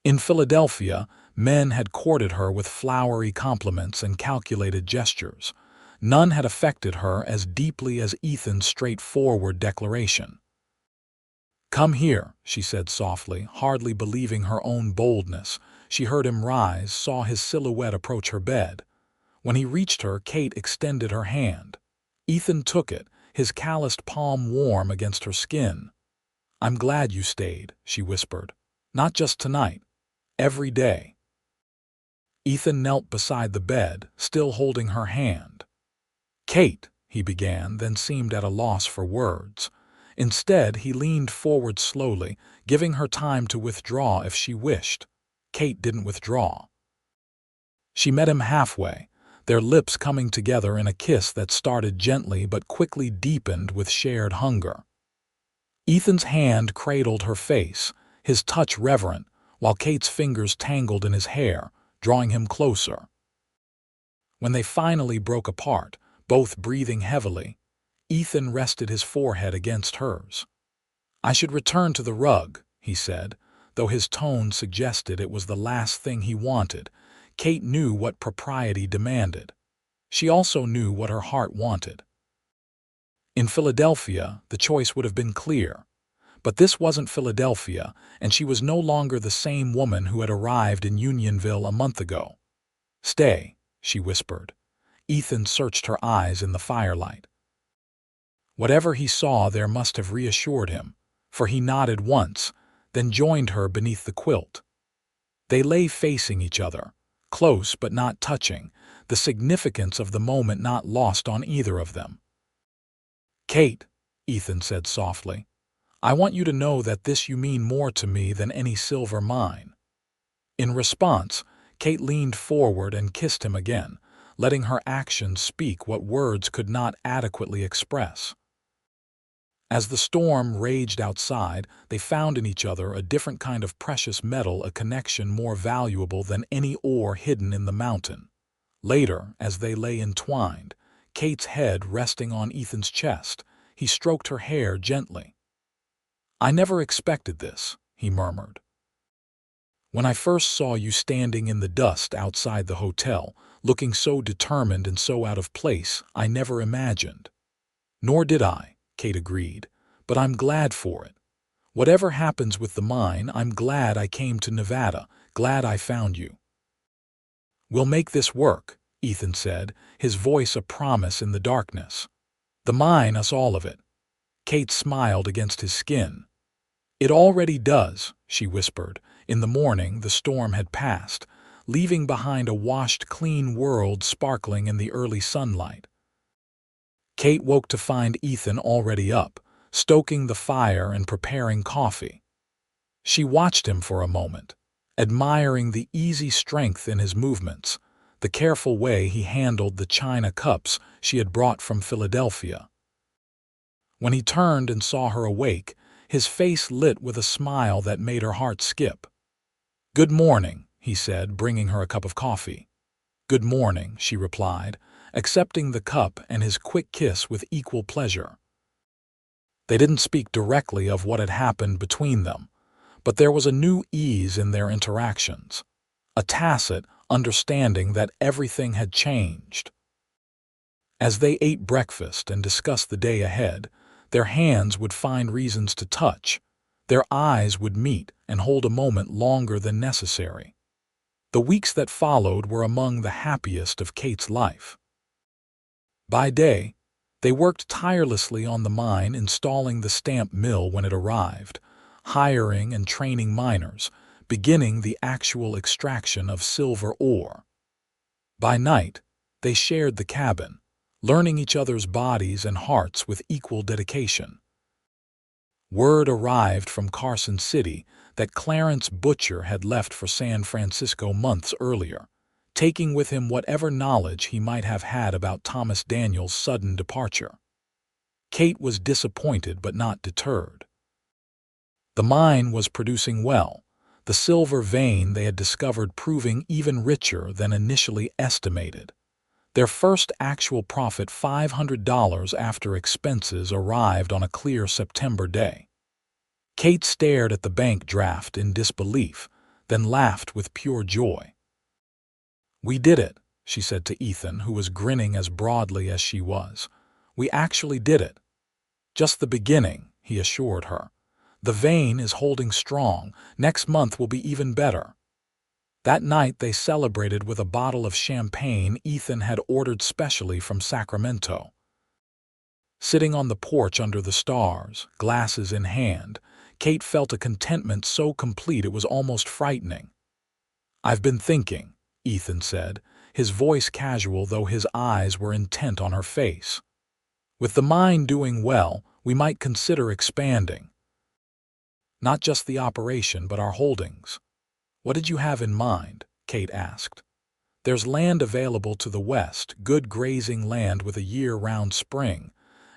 In Philadelphia, men had courted her with flowery compliments and calculated gestures. None had affected her as deeply as Ethan's straightforward declaration. "Come here," she said softly, hardly believing her own boldness. She heard him rise, saw his silhouette approach her bed. When he reached her, Kate extended her hand. Ethan took it, his calloused palm warm against her skin. "I'm glad you stayed," she whispered. "Not just tonight. Every day." Ethan knelt beside the bed, still holding her hand. "Kate," he began, then seemed at a loss for words. Instead, he leaned forward slowly, giving her time to withdraw if she wished. Kate didn't withdraw. She met him halfway, their lips coming together in a kiss that started gently but quickly deepened with shared hunger. Ethan's hand cradled her face, his touch reverent, while Kate's fingers tangled in his hair, drawing him closer. When they finally broke apart, both breathing heavily, Ethan rested his forehead against hers. "I should return to the rug," he said, though his tone suggested it was the last thing he wanted. Kate knew what propriety demanded. She also knew what her heart wanted. In Philadelphia, the choice would have been clear. But this wasn't Philadelphia, and she was no longer the same woman who had arrived in Unionville a month ago. "Stay," she whispered. Ethan searched her eyes in the firelight. Whatever he saw there must have reassured him, for he nodded once, then joined her beneath the quilt. They lay facing each other, close but not touching, the significance of the moment not lost on either of them. "Kate," Ethan said softly, "I want you to know that this you mean more to me than any silver mine." In response, Kate leaned forward and kissed him again, letting her actions speak what words could not adequately express. As the storm raged outside, they found in each other a different kind of precious metal, a connection more valuable than any ore hidden in the mountain. Later, as they lay entwined, Kate's head resting on Ethan's chest, he stroked her hair gently. "I never expected this," he murmured. "When I first saw you standing in the dust outside the hotel, looking so determined and so out of place, I never imagined." "Nor did I," Kate agreed, "but I'm glad for it. Whatever happens with the mine, I'm glad I came to Nevada, glad I found you." "We'll make this work," Ethan said, his voice a promise in the darkness. "The mine, us all of it." Kate smiled against his skin. "It already does," she whispered. In the morning, the storm had passed, leaving behind a washed, clean world sparkling in the early sunlight. Kate woke to find Ethan already up, stoking the fire and preparing coffee. She watched him for a moment, admiring the easy strength in his movements, the careful way he handled the china cups she had brought from Philadelphia. When he turned and saw her awake, his face lit with a smile that made her heart skip. "Good morning," he said, bringing her a cup of coffee. "Good morning," she replied, accepting the cup and his quick kiss with equal pleasure. They didn't speak directly of what had happened between them, but there was a new ease in their interactions, a tacit understanding that everything had changed. As they ate breakfast and discussed the day ahead, their hands would find reasons to touch, their eyes would meet and hold a moment longer than necessary. The weeks that followed were among the happiest of Kate's life. By day, they worked tirelessly on the mine, installing the stamp mill when it arrived, hiring and training miners, beginning the actual extraction of silver ore. By night, they shared the cabin, learning each other's bodies and hearts with equal dedication. Word arrived from Carson City that Clarence Butcher had left for San Francisco months earlier, taking with him whatever knowledge he might have had about Thomas Daniels' sudden departure. Kate was disappointed but not deterred. The mine was producing well, the silver vein they had discovered proving even richer than initially estimated. Their first actual profit, $500 after expenses, arrived on a clear September day. Kate stared at the bank draft in disbelief, then laughed with pure joy. "We did it," she said to Ethan, who was grinning as broadly as she was. "We actually did it." "Just the beginning," he assured her. "The vein is holding strong. Next month will be even better." That night they celebrated with a bottle of champagne Ethan had ordered specially from Sacramento. Sitting on the porch under the stars, glasses in hand, Kate felt a contentment so complete it was almost frightening. "I've been thinking," Ethan said, his voice casual though his eyes were intent on her face. "With the mine doing well, we might consider expanding. Not just the operation, but our holdings." "What did you have in mind?" Kate asked. "There's land available to the west, good grazing land with a year-round spring,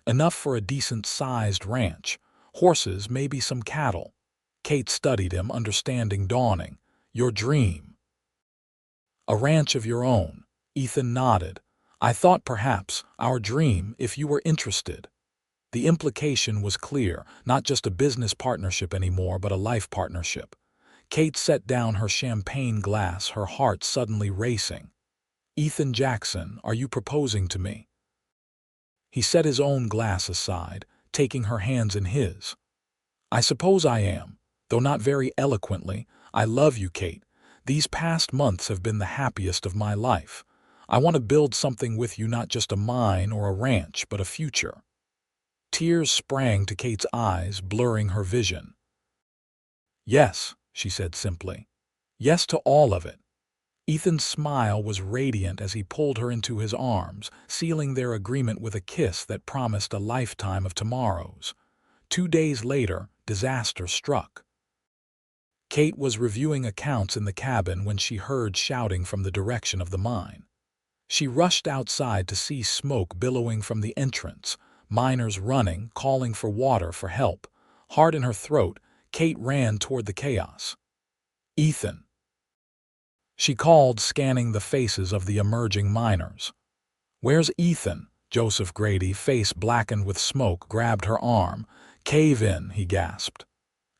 enough for a decent-sized ranch, horses, maybe some cattle." Kate studied him, understanding dawning. "Your dream." "A ranch of your own," Ethan nodded. "I thought perhaps our dream, if you were interested." The implication was clear, not just a business partnership anymore, but a life partnership. Kate set down her champagne glass, her heart suddenly racing. "Ethan Jackson, are you proposing to me?" He set his own glass aside, taking her hands in his. "I suppose I am, though not very eloquently. I love you, Kate. These past months have been the happiest of my life. I want to build something with you, not just a mine or a ranch, but a future." Tears sprang to Kate's eyes, blurring her vision. "Yes," she said simply. "Yes to all of it." Ethan's smile was radiant as he pulled her into his arms, sealing their agreement with a kiss that promised a lifetime of tomorrows. 2 days later, disaster struck. Kate was reviewing accounts in the cabin when she heard shouting from the direction of the mine. She rushed outside to see smoke billowing from the entrance, miners running, calling for water for help. Heart in her throat, Kate ran toward the chaos. "Ethan!" she called, scanning the faces of the emerging miners. "Where's Ethan?" Joseph Grady, face blackened with smoke, grabbed her arm. "Cave in," he gasped.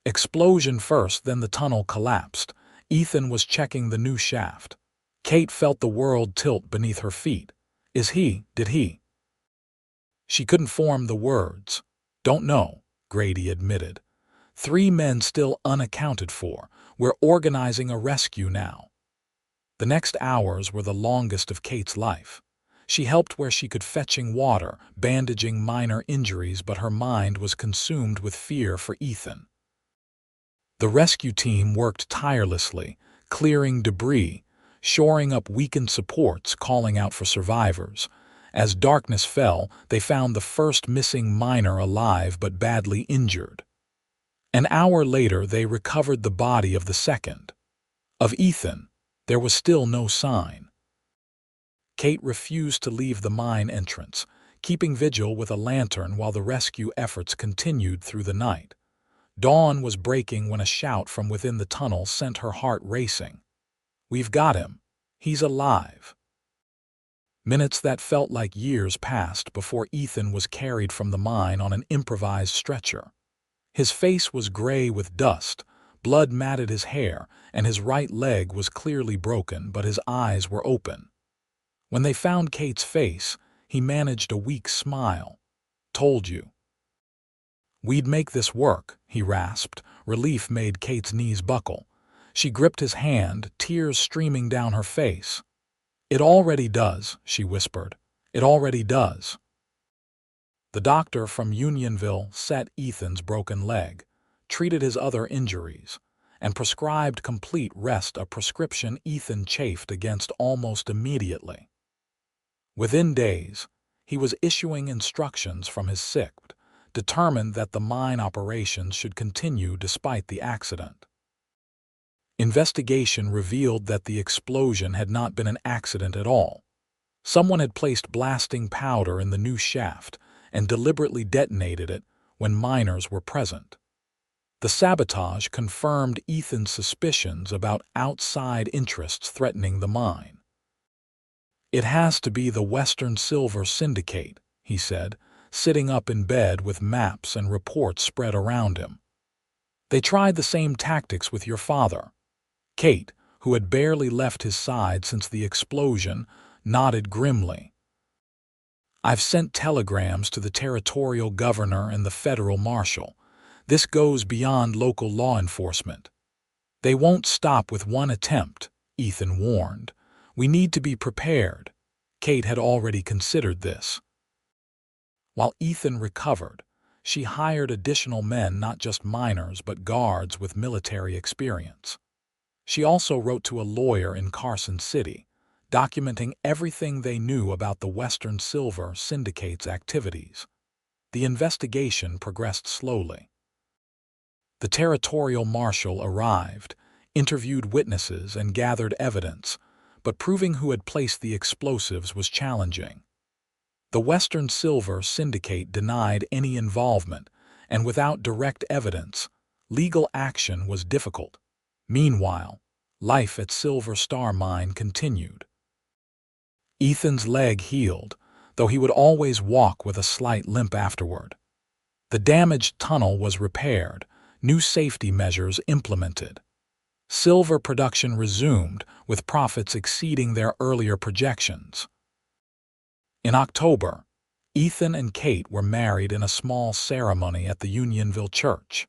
Explosion first, then the tunnel collapsed. Ethan was checking the new shaft. Kate felt the world tilt beneath her feet. Did he? She couldn't form the words. "Don't know," Grady admitted. "3 men still unaccounted for. We're organizing a rescue now." The next hours were the longest of Kate's life. She helped where she could, fetching water, bandaging minor injuries, but her mind was consumed with fear for Ethan. The rescue team worked tirelessly, clearing debris, shoring up weakened supports, calling out for survivors. As darkness fell, they found the first missing miner alive but badly injured. An hour later, they recovered the body of the second. Of Ethan, there was still no sign. Kate refused to leave the mine entrance, keeping vigil with a lantern while the rescue efforts continued through the night. Dawn was breaking when a shout from within the tunnel sent her heart racing. "We've got him. He's alive." Minutes that felt like years passed before Ethan was carried from the mine on an improvised stretcher. His face was gray with dust, blood matted his hair, and his right leg was clearly broken, but his eyes were open. When they found Kate's face, he managed a weak smile. "Told you." "We'd make this work," he rasped. Relief made Kate's knees buckle. She gripped his hand, tears streaming down her face. "It already does," she whispered. "It already does." The doctor from Unionville set Ethan's broken leg, treated his other injuries, and prescribed complete rest, a prescription Ethan chafed against almost immediately. Within days, he was issuing instructions from his sick, determined that the mine operations should continue despite the accident. Investigation revealed that the explosion had not been an accident at all. Someone had placed blasting powder in the new shaft and deliberately detonated it when miners were present. The sabotage confirmed Ethan's suspicions about outside interests threatening the mine. "It has to be the Western Silver Syndicate," he said, sitting up in bed with maps and reports spread around him. "They tried the same tactics with your father." Kate, who had barely left his side since the explosion, nodded grimly. "I've sent telegrams to the territorial governor and the federal marshal. This goes beyond local law enforcement." "They won't stop with one attempt," Ethan warned. "We need to be prepared." Kate had already considered this. While Ethan recovered, she hired additional men, not just miners but guards with military experience. She also wrote to a lawyer in Carson City, documenting everything they knew about the Western Silver Syndicate's activities. The investigation progressed slowly. The territorial marshal arrived, interviewed witnesses, and gathered evidence, but proving who had placed the explosives was challenging. The Western Silver Syndicate denied any involvement, and without direct evidence, legal action was difficult. Meanwhile, life at Silver Star Mine continued. Ethan's leg healed, though he would always walk with a slight limp afterward. The damaged tunnel was repaired, new safety measures implemented. Silver production resumed, with profits exceeding their earlier projections. In October, Ethan and Kate were married in a small ceremony at the Unionville church.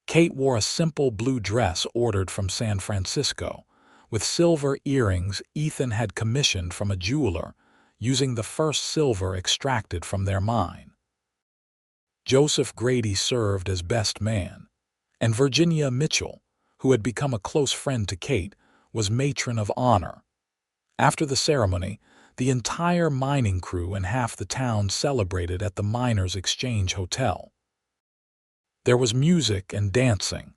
Kate wore a simple blue dress ordered from San Francisco, with silver earrings Ethan had commissioned from a jeweler, using the first silver extracted from their mine. Joseph Grady served as best man, and Virginia Mitchell, who had become a close friend to Kate, was matron of honor. After the ceremony, the entire mining crew and half the town celebrated at the Miners' Exchange Hotel. There was music and dancing.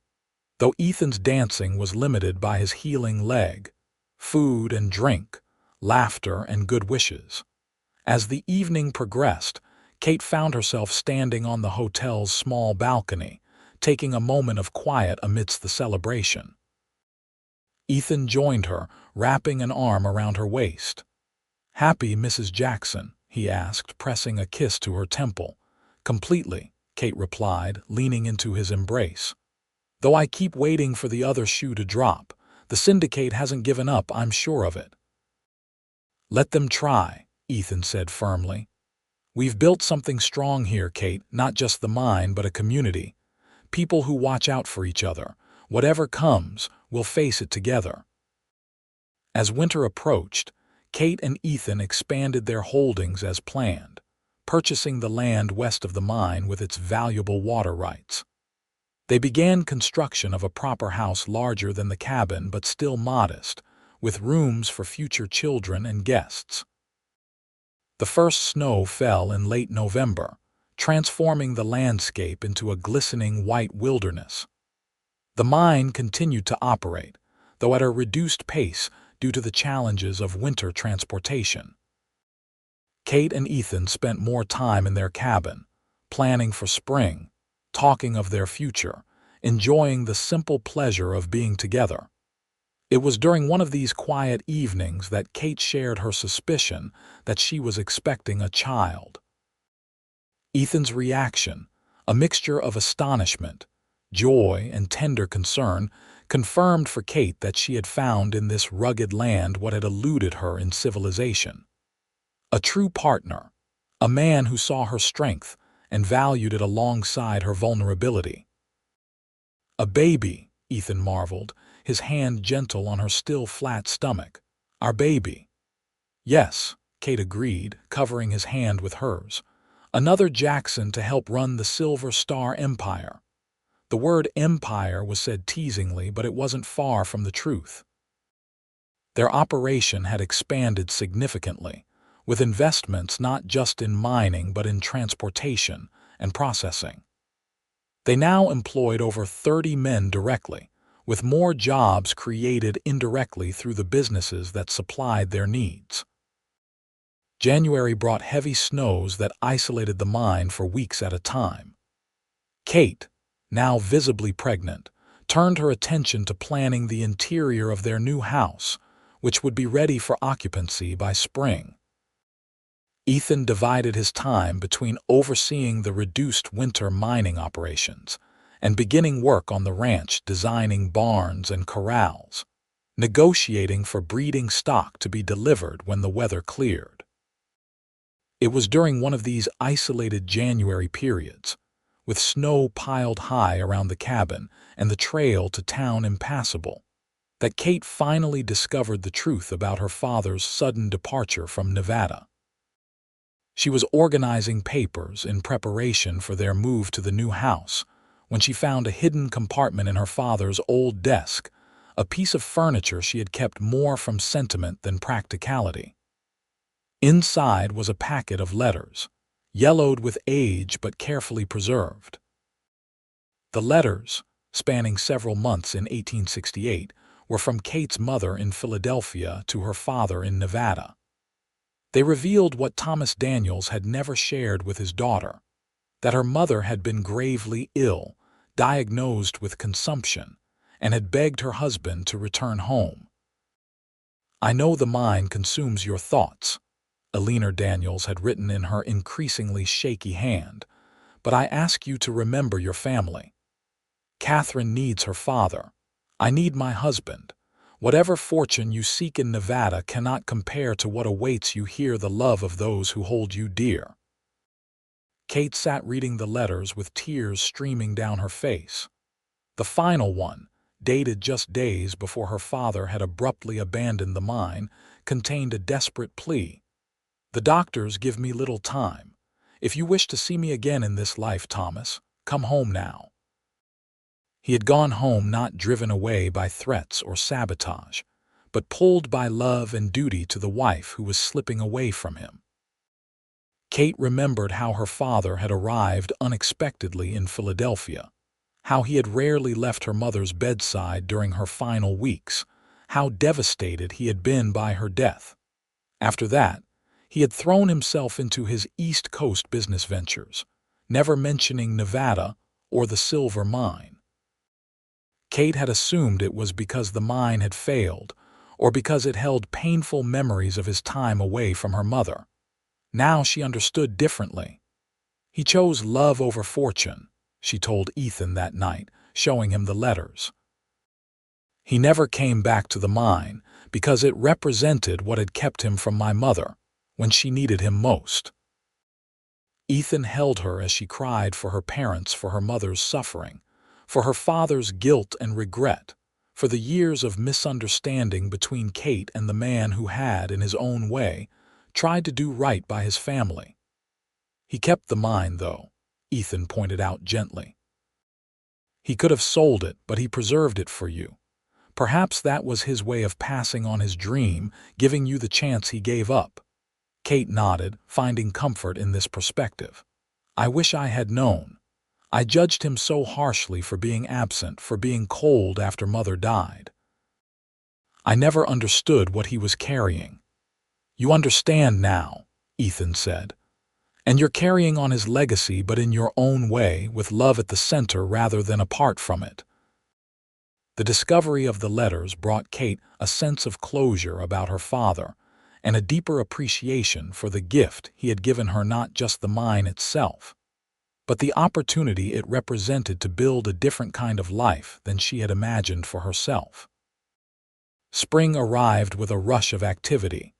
though Ethan's dancing was limited by his healing leg, food and drink, laughter and good wishes. As the evening progressed, Kate found herself standing on the hotel's small balcony, taking a moment of quiet amidst the celebration. Ethan joined her, wrapping an arm around her waist. "Happy, Mrs. Jackson?" he asked, pressing a kiss to her temple. "Completely," Kate replied, leaning into his embrace. "Though I keep waiting for the other shoe to drop, the syndicate hasn't given up, I'm sure of it." "Let them try," Ethan said firmly. "We've built something strong here, Kate, not just the mine, but a community. People who watch out for each other. Whatever comes, we'll face it together." As winter approached, Kate and Ethan expanded their holdings as planned, purchasing the land west of the mine with its valuable water rights. They began construction of a proper house larger than the cabin but still modest, with rooms for future children and guests. The first snow fell in late November, transforming the landscape into a glistening white wilderness. The mine continued to operate, though at a reduced pace due to the challenges of winter transportation. Kate and Ethan spent more time in their cabin, planning for spring, talking of their future, enjoying the simple pleasure of being together. It was during one of these quiet evenings that Kate shared her suspicion that she was expecting a child. Ethan's reaction, a mixture of astonishment, joy, and tender concern, confirmed for Kate that she had found in this rugged land what had eluded her in civilization. A true partner, a man who saw her strength and valued it alongside her vulnerability. "A baby," Ethan marveled, his hand gentle on her still flat stomach. "Our baby." "Yes," Kate agreed, covering his hand with hers. "Another Jackson to help run the Silver Star Empire." The word empire was said teasingly, but it wasn't far from the truth. Their operation had expanded significantly, with investments not just in mining but in transportation and processing. They now employed over 30 men directly, with more jobs created indirectly through the businesses that supplied their needs. January brought heavy snows that isolated the mine for weeks at a time. Kate, now visibly pregnant, turned her attention to planning the interior of their new house, which would be ready for occupancy by spring. Ethan divided his time between overseeing the reduced winter mining operations and beginning work on the ranch, designing barns and corrals, negotiating for breeding stock to be delivered when the weather cleared. It was during one of these isolated January periods, with snow piled high around the cabin and the trail to town impassable, that Kate finally discovered the truth about her father's sudden departure from Nevada. She was organizing papers in preparation for their move to the new house when she found a hidden compartment in her father's old desk, a piece of furniture she had kept more from sentiment than practicality. Inside was a packet of letters, yellowed with age but carefully preserved. The letters, spanning several months in 1868, were from Kate's mother in Philadelphia to her father in Nevada. They revealed what Thomas Daniels had never shared with his daughter, that her mother had been gravely ill, diagnosed with consumption, and had begged her husband to return home. "I know the mine consumes your thoughts," Eleanor Daniels had written in her increasingly shaky hand, "but I ask you to remember your family. Katherine needs her father. I need my husband. Whatever fortune you seek in Nevada cannot compare to what awaits you here, the love of those who hold you dear." Kate sat reading the letters with tears streaming down her face. The final one, dated just days before her father had abruptly abandoned the mine, contained a desperate plea. "The doctors give me little time. If you wish to see me again in this life, Thomas, come home now." He had gone home not driven away by threats or sabotage, but pulled by love and duty to the wife who was slipping away from him. Kate remembered how her father had arrived unexpectedly in Philadelphia, how he had rarely left her mother's bedside during her final weeks, how devastated he had been by her death. After that, he had thrown himself into his East Coast business ventures, never mentioning Nevada or the silver mine. Kate had assumed it was because the mine had failed, or because it held painful memories of his time away from her mother. Now she understood differently. He chose love over fortune, she told Ethan that night, showing him the letters. He never came back to the mine because it represented what had kept him from my mother when she needed him most. Ethan held her as she cried for her parents, for her mother's suffering, for her father's guilt and regret, for the years of misunderstanding between Kate and the man who had, in his own way, tried to do right by his family. He kept the mine, though, Ethan pointed out gently. He could have sold it, but he preserved it for you. Perhaps that was his way of passing on his dream, giving you the chance he gave up. Kate nodded, finding comfort in this perspective. I wish I had known. I judged him so harshly for being absent, for being cold after Mother died. I never understood what he was carrying. You understand now, Ethan said. And you're carrying on his legacy, but in your own way, with love at the center rather than apart from it. The discovery of the letters brought Kate a sense of closure about her father and a deeper appreciation for the gift he had given her, not just the mine itself, but the opportunity it represented to build a different kind of life than she had imagined for herself. Spring arrived with a rush of activity.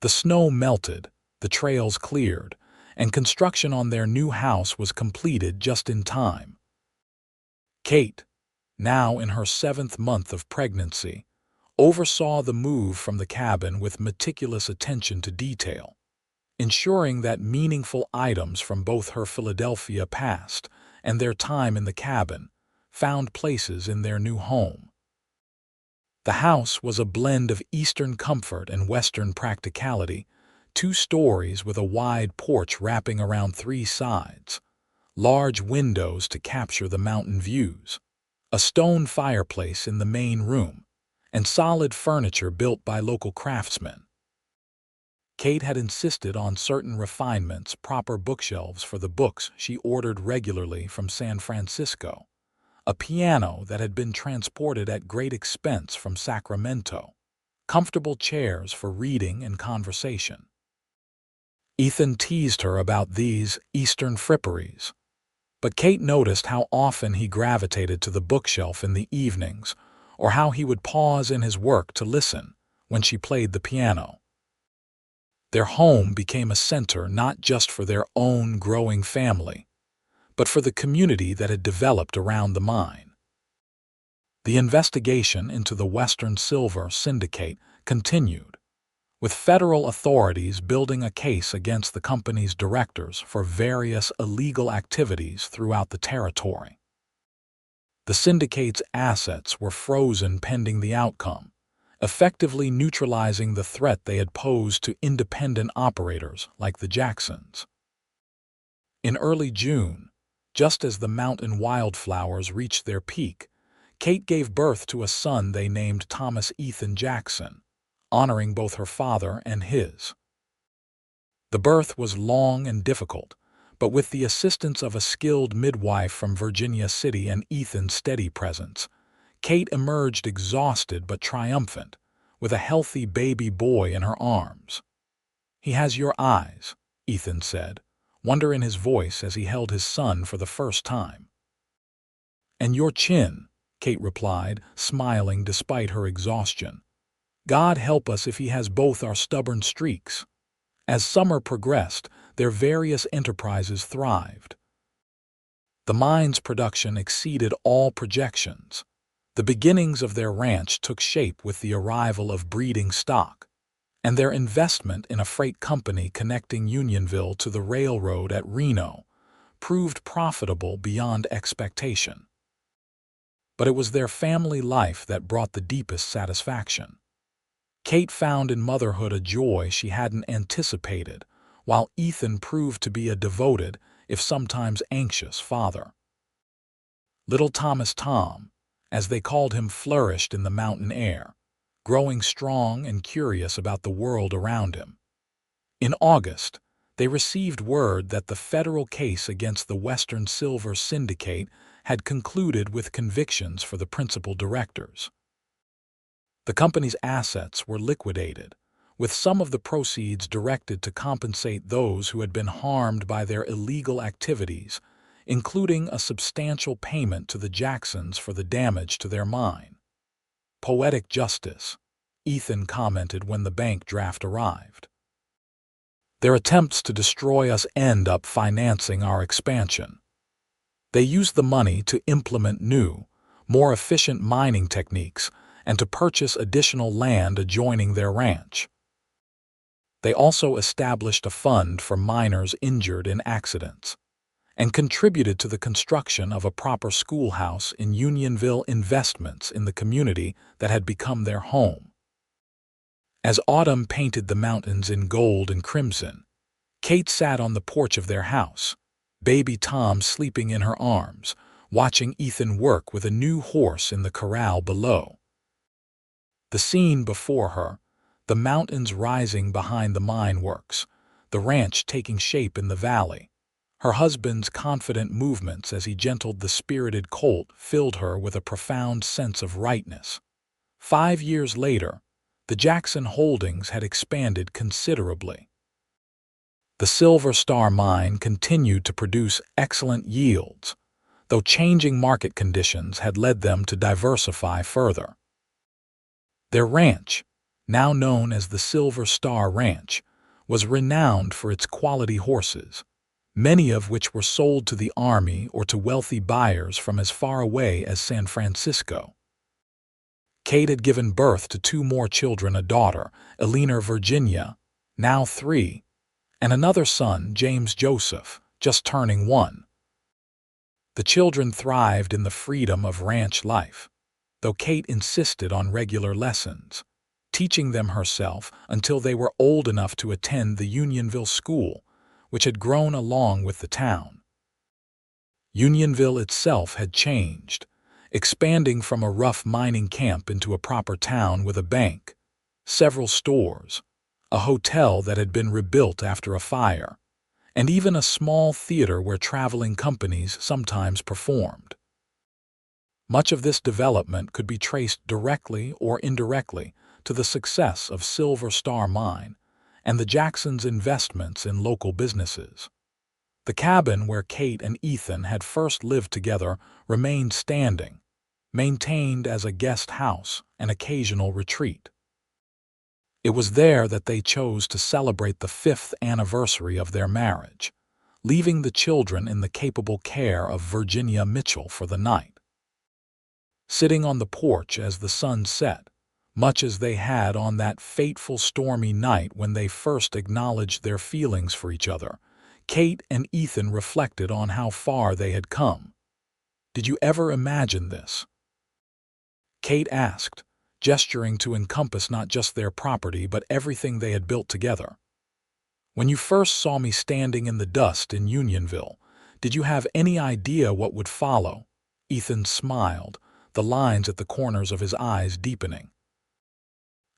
The snow melted, the trails cleared, and construction on their new house was completed just in time. Kate, now in her 7th month of pregnancy, oversaw the move from the cabin with meticulous attention to detail, ensuring that meaningful items from both her Philadelphia past and their time in the cabin found places in their new home. The house was a blend of Eastern comfort and Western practicality, 2 stories with a wide porch wrapping around 3 sides, large windows to capture the mountain views, a stone fireplace in the main room, and solid furniture built by local craftsmen. Kate had insisted on certain refinements, proper bookshelves for the books she ordered regularly from San Francisco, a piano that had been transported at great expense from Sacramento, comfortable chairs for reading and conversation. Ethan teased her about these Eastern fripperies, but Kate noticed how often he gravitated to the bookshelf in the evenings, or how he would pause in his work to listen when she played the piano. Their home became a center not just for their own growing family, but for the community that had developed around the mine. The investigation into the Western Silver Syndicate continued, with federal authorities building a case against the company's directors for various illegal activities throughout the territory. The syndicate's assets were frozen pending the outcome, effectively neutralizing the threat they had posed to independent operators like the Jacksons. In early June, just as the mountain wildflowers reached their peak, Kate gave birth to a son they named Thomas Ethan Jackson, honoring both her father and his. The birth was long and difficult, but with the assistance of a skilled midwife from Virginia City and Ethan's steady presence, Kate emerged exhausted but triumphant, with a healthy baby boy in her arms. "He has your eyes," Ethan said, wonder in his voice as he held his son for the first time. "And your chin," Kate replied, smiling despite her exhaustion. "God help us if he has both our stubborn streaks." As summer progressed, their various enterprises thrived. The mine's production exceeded all projections. The beginnings of their ranch took shape with the arrival of breeding stock, and their investment in a freight company connecting Unionville to the railroad at Reno proved profitable beyond expectation. But it was their family life that brought the deepest satisfaction. Kate found in motherhood a joy she hadn't anticipated, while Ethan proved to be a devoted, if sometimes anxious, father. Little Thomas Tom, as they called him, flourished in the mountain air, growing strong and curious about the world around him. In August, they received word that the federal case against the Western Silver Syndicate had concluded with convictions for the principal directors. The company's assets were liquidated, with some of the proceeds directed to compensate those who had been harmed by their illegal activities, including a substantial payment to the Jacksons for the damage to their mine. "Poetic justice," Ethan commented when the bank draft arrived. "Their attempts to destroy us end up financing our expansion. They use the money to implement new, more efficient mining techniques and to purchase additional land adjoining their ranch. They also established a fund for miners injured in accidents and contributed to the construction of a proper schoolhouse in Unionville, investments in the community that had become their home." As autumn painted the mountains in gold and crimson, Kate sat on the porch of their house, baby Tom sleeping in her arms, watching Ethan work with a new horse in the corral below. The scene before her, the mountains rising behind the mine works, the ranch taking shape in the valley, her husband's confident movements as he gentled the spirited colt, filled her with a profound sense of rightness. 5 years later, the Jackson holdings had expanded considerably. The Silver Star mine continued to produce excellent yields, though changing market conditions had led them to diversify further. Their ranch, now known as the Silver Star Ranch, was renowned for its quality horses, many of which were sold to the Army or to wealthy buyers from as far away as San Francisco. Kate had given birth to 2 more children, a daughter, Eleanor Virginia, now 3, and another son, James Joseph, just turning 1. The children thrived in the freedom of ranch life, though Kate insisted on regular lessons, teaching them herself until they were old enough to attend the Unionville school, which had grown along with the town. Unionville itself had changed, expanding from a rough mining camp into a proper town with a bank, several stores, a hotel that had been rebuilt after a fire, and even a small theater where traveling companies sometimes performed. Much of this development could be traced directly or indirectly to the success of Silver Star Mine and the Jacksons' investments in local businesses. The cabin where Kate and Ethan had first lived together remained standing, maintained as a guest house and occasional retreat. It was there that they chose to celebrate the 5th anniversary of their marriage, leaving the children in the capable care of Virginia Mitchell for the night. Sitting on the porch as the sun set, much as they had on that fateful stormy night when they first acknowledged their feelings for each other, Kate and Ethan reflected on how far they had come. "Did you ever imagine this?" Kate asked, gesturing to encompass not just their property but everything they had built together. "When you first saw me standing in the dust in Unionville, did you have any idea what would follow?" Ethan smiled, the lines at the corners of his eyes deepening.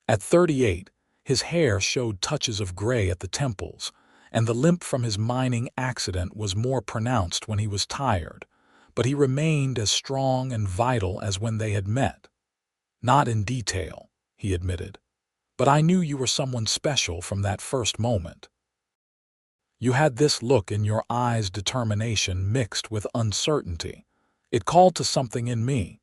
At 38, his hair showed touches of gray at the temples, and the limp from his mining accident was more pronounced when he was tired, but he remained as strong and vital as when they had met. "Not in detail," he admitted, "but I knew you were someone special from that first moment. You had this look in your eyes, determination mixed with uncertainty. It called to something in me."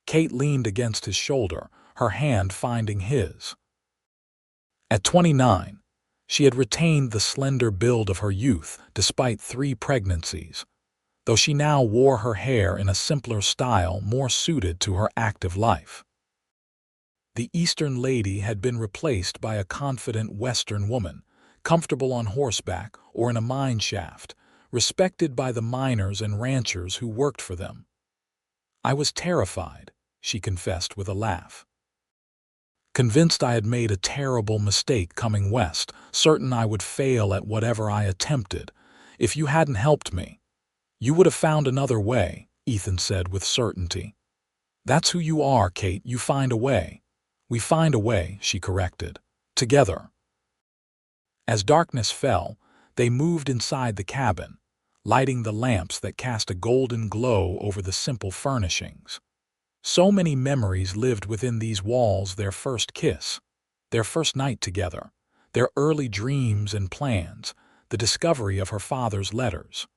Kate leaned against his shoulder, her hand finding his. At 29, she had retained the slender build of her youth despite 3 pregnancies, though she now wore her hair in a simpler style more suited to her active life. The Eastern lady had been replaced by a confident Western woman, comfortable on horseback or in a mine shaft, respected by the miners and ranchers who worked for them. "I was terrified," she confessed with a laugh. "Convinced I had made a terrible mistake coming west, certain I would fail at whatever I attempted. If you hadn't helped me, you would have found another way," Ethan said with certainty. That's who you are, Kate. You find a way. We find a way, she corrected. Together. As darkness fell, they moved inside the cabin, lighting the lamps that cast a golden glow over the simple furnishings. So many memories lived within these walls: their first kiss, their first night together, their early dreams and plans, the discovery of her father's letters.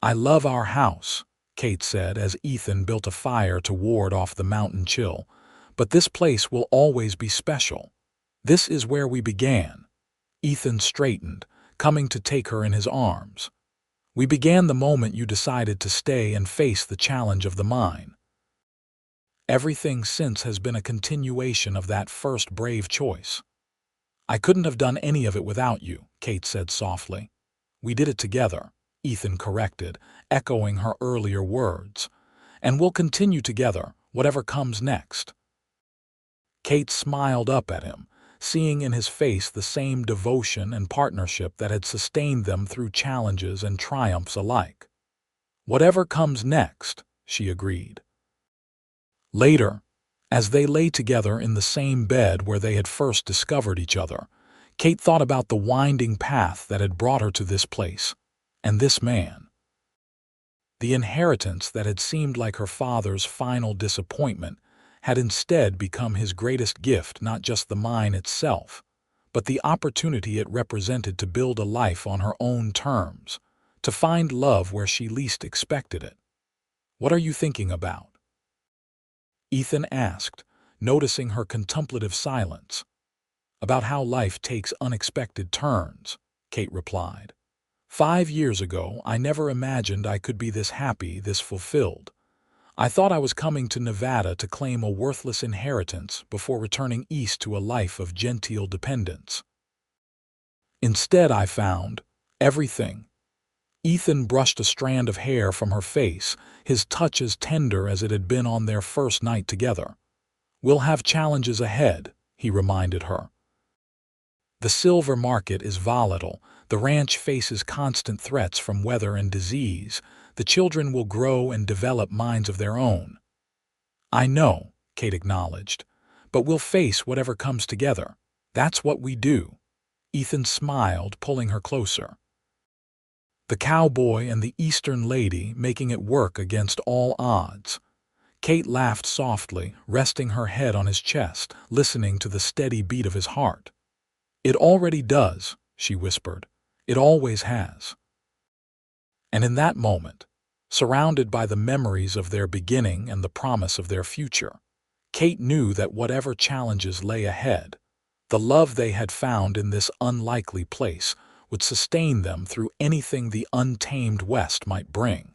"I love our house," Kate said as Ethan built a fire to ward off the mountain chill, "but this place will always be special. This is where we began." Ethan straightened, coming to take her in his arms. "We began the moment you decided to stay and face the challenge of the mine. Everything since has been a continuation of that first brave choice." "I couldn't have done any of it without you," Kate said softly. "We did it together," Ethan corrected, echoing her earlier words. "And we'll continue together, whatever comes next." Kate smiled up at him, seeing in his face the same devotion and partnership that had sustained them through challenges and triumphs alike. "Whatever comes next," she agreed. Later, as they lay together in the same bed where they had first discovered each other, Kate thought about the winding path that had brought her to this place, and this man. The inheritance that had seemed like her father's final disappointment had instead become his greatest gift, not just the mine itself, but the opportunity it represented to build a life on her own terms, to find love where she least expected it. "What are you thinking about?" Ethan asked, noticing her contemplative silence. "About how life takes unexpected turns," Kate replied. "5 years ago, I never imagined I could be this happy, this fulfilled. I thought I was coming to Nevada to claim a worthless inheritance before returning east to a life of genteel dependence. Instead, I found everything." Ethan brushed a strand of hair from her face, his touch as tender as it had been on their first night together. "We'll have challenges ahead," he reminded her. "The silver market is volatile, the ranch faces constant threats from weather and disease, the children will grow and develop minds of their own." "I know," Kate acknowledged, "but we'll face whatever comes together. That's what we do." Ethan smiled, pulling her closer. The cowboy and the Eastern lady making it work against all odds. Kate laughed softly, resting her head on his chest, listening to the steady beat of his heart. "It already does," she whispered. "It always has." And in that moment, surrounded by the memories of their beginning and the promise of their future, Kate knew that whatever challenges lay ahead, the love they had found in this unlikely place would sustain them through anything the untamed West might bring.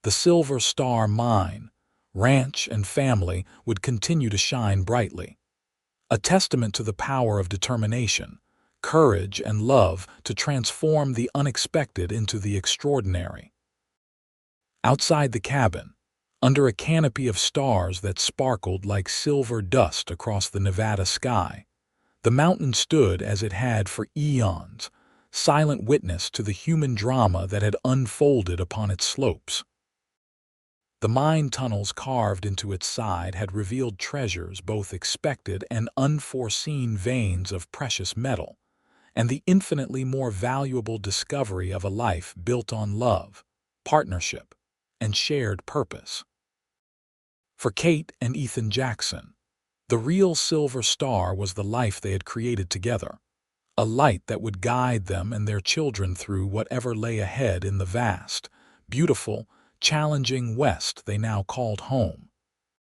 The Silver Star Mine, ranch, and family would continue to shine brightly, a testament to the power of determination, courage, and love to transform the unexpected into the extraordinary. Outside the cabin, under a canopy of stars that sparkled like silver dust across the Nevada sky, the mountain stood as it had for eons, silent witness to the human drama that had unfolded upon its slopes. The mine tunnels carved into its side had revealed treasures, both expected and unforeseen veins of precious metal, and the infinitely more valuable discovery of a life built on love, partnership, and shared purpose. For Kate and Ethan Jackson, the real silver star was the life they had created together, a light that would guide them and their children through whatever lay ahead in the vast, beautiful, challenging West they now called home.